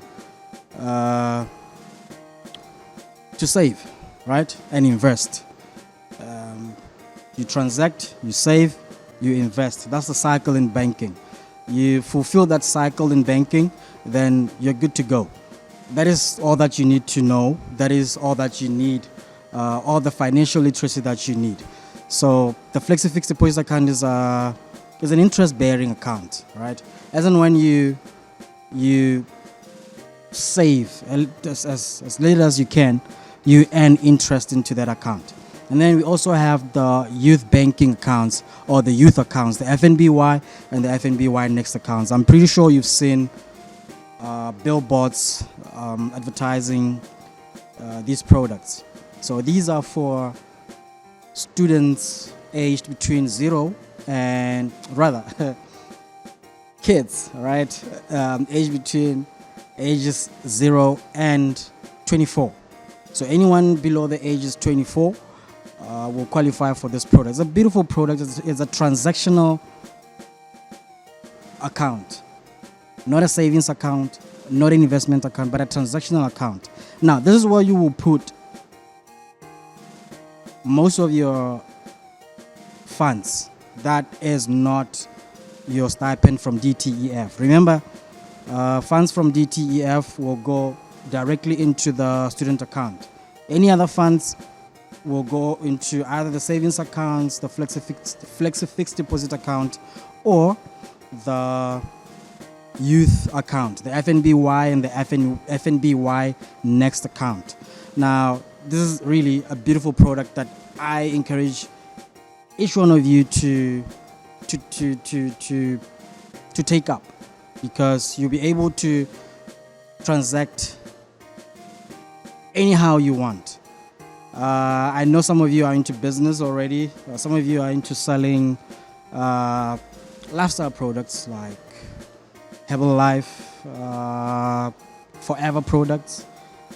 Speaker 14: save, right, and invest. You transact, you save, you invest. That's the cycle in banking. You fulfill that cycle in banking, then you're good to go. That is all that you need to know. That is all that you need, all the financial literacy that you need. So the Flexi Fixed Deposit account is an interest-bearing account, right? As and when you save as little as you can, you earn interest into that account. And then we also have the youth banking accounts or the youth accounts, the FNBY and the FNBY Next accounts. I'm pretty sure you've seen billboards advertising these products. So these are for students aged between 0 and kids, right? Aged between ages 0 and 24. So anyone below the ages 24 will qualify for this product. It's a beautiful product. It's a transactional account, not a savings account, not an investment account, but a transactional account. Now, this is where you will put most of your funds. That is not your stipend from DTEF. Remember, funds from DTEF will go directly into the student account. Any other funds will go into either the savings accounts, the flexi fixed deposit account, or the youth account, the FNBY and the FNBY Next account. Now, this is really a beautiful product that I encourage each one of you to take up, because you'll be able to transact anyhow you want. I know some of you are into business already. Some of you are into selling lifestyle products like Herbalife, Forever products.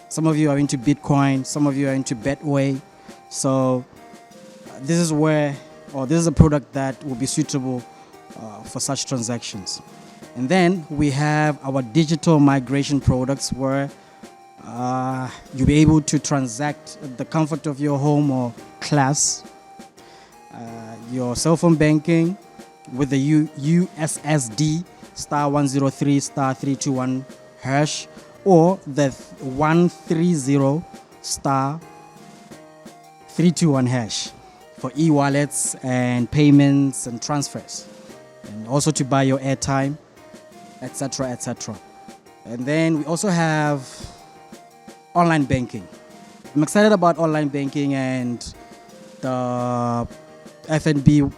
Speaker 14: Some of you are into Bitcoin. Some of you are into Betway. So this is where, or this is a product that will be suitable for such transactions. And then we have our digital migration products, where you'll be able to transact at the comfort of your home or class, your cell phone banking with the USSD *103 *321 hash, or the 130 *321 hash for e-wallets and payments and transfers, and also to buy your airtime, etc., etc. And then we also have online banking. I'm excited about online banking and the FNB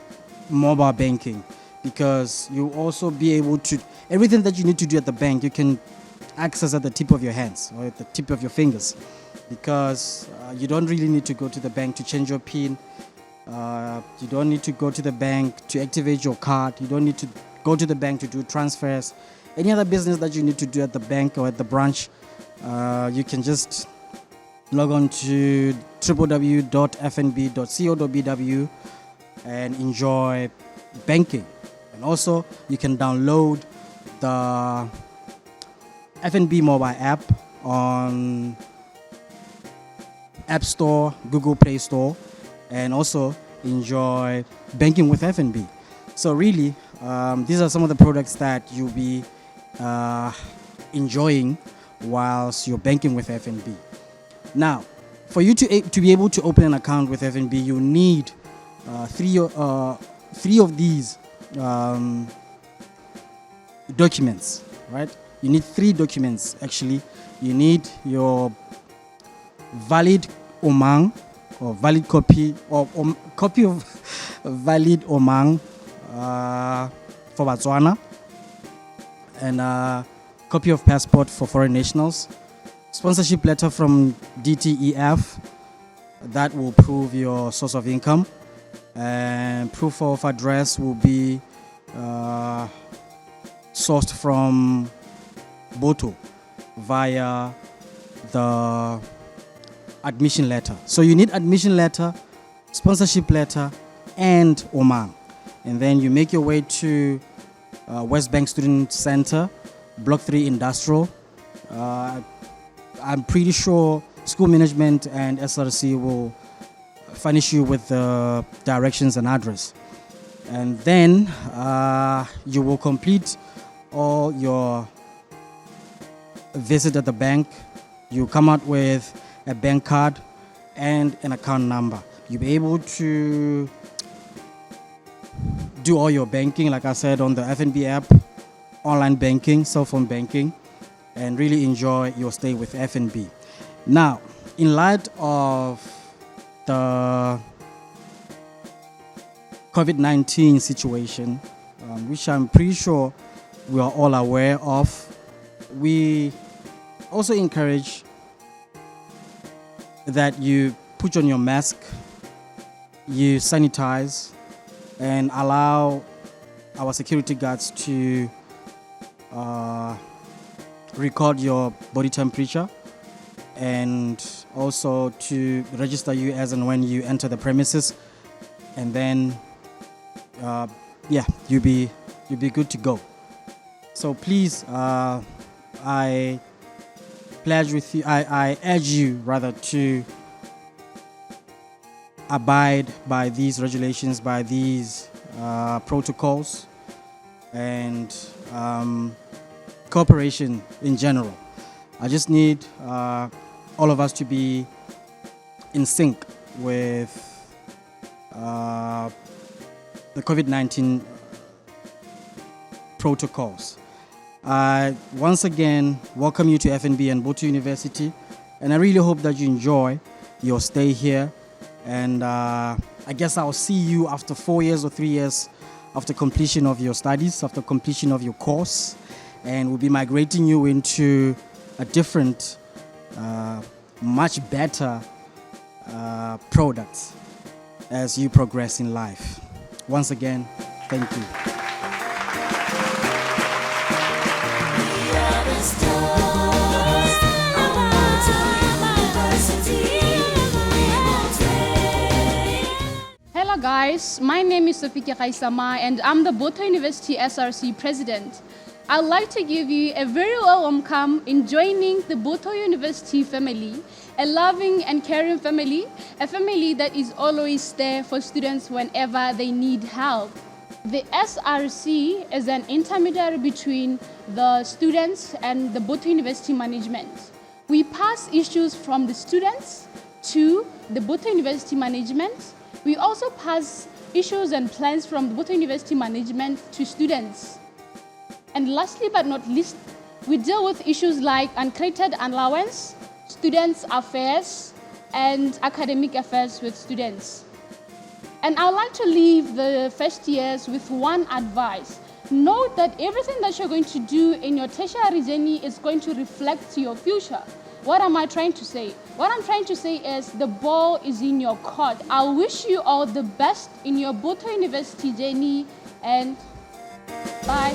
Speaker 14: mobile banking, because you also be able to, everything that you need to do at the bank, you can access at the tip of your hands or at the tip of your fingers, because you don't really need to go to the bank to change your PIN. You don't need to go to the bank to activate your card. You don't need to go to the bank to do transfers. Any other business that you need to do at the bank or at the branch, you can just log on to www.fnb.co.bw and enjoy banking. And also, you can download the FNB mobile app on App Store, Google Play Store, and also enjoy banking with FNB. So really, these are some of the products that you'll be enjoying whilst you're banking with FNB. Now, for you to be able to open an account with FNB, you need three of these documents, right? You need 3 documents actually. You need your valid Omang, or valid copy, or copy of valid Omang for Botswana, and a copy of passport for foreign nationals, sponsorship letter from DTEF that will prove your source of income, and proof of address will be sourced from Boto via the admission letter. So you need admission letter, sponsorship letter, and Omang. And then you make your way to West Bank Student Center, Block 3 Industrial. I'm pretty sure school management and SRC will furnish you with the directions and address. And then you will complete all your visit at the bank. You come out with a bank card and an account number. You'll be able to do all your banking, like I said, on the FNB app, online banking, cell phone banking, and really enjoy your stay with FNB. Now, in light of the COVID-19 situation, which I'm pretty sure we are all aware of, we also encourage that you put on your mask, you sanitize, and allow our security guards to record your body temperature, and also to register you as and when you enter the premises, and then you'll be good to go. So please, I urge you rather to abide by these regulations, by these protocols, and cooperation in general. I just need all of us to be in sync with the COVID-19 protocols. I once again welcome you to FNB and Boto University, and I really hope that you enjoy your stay here. And I guess I'll see you after 4 years or 3 years after completion of your studies, after completion of your course, and we'll be migrating you into a different, much better product as you progress in life. Once again, thank you.
Speaker 15: Hello guys, my name is Sofika Kaisama and I'm the Boto University SRC President. I'd like to give you a very warm welcome in joining the Boto University family, a loving and caring family, a family that is always there for students whenever they need help. The SRC is an intermediary between the students and the Boto University management. We pass issues from the students to the Boto University management. We also pass issues and plans from the Boto University management to students. And lastly but not least, we deal with issues like uncredited allowance, students' affairs, and academic affairs with students. And I'd like to leave the first years with one advice. Note that everything that you're going to do in your tertiary journey is going to reflect your future. What am I trying to say? What I'm trying to say is the ball is in your court. I wish you all the best in your Boto University journey, and bye.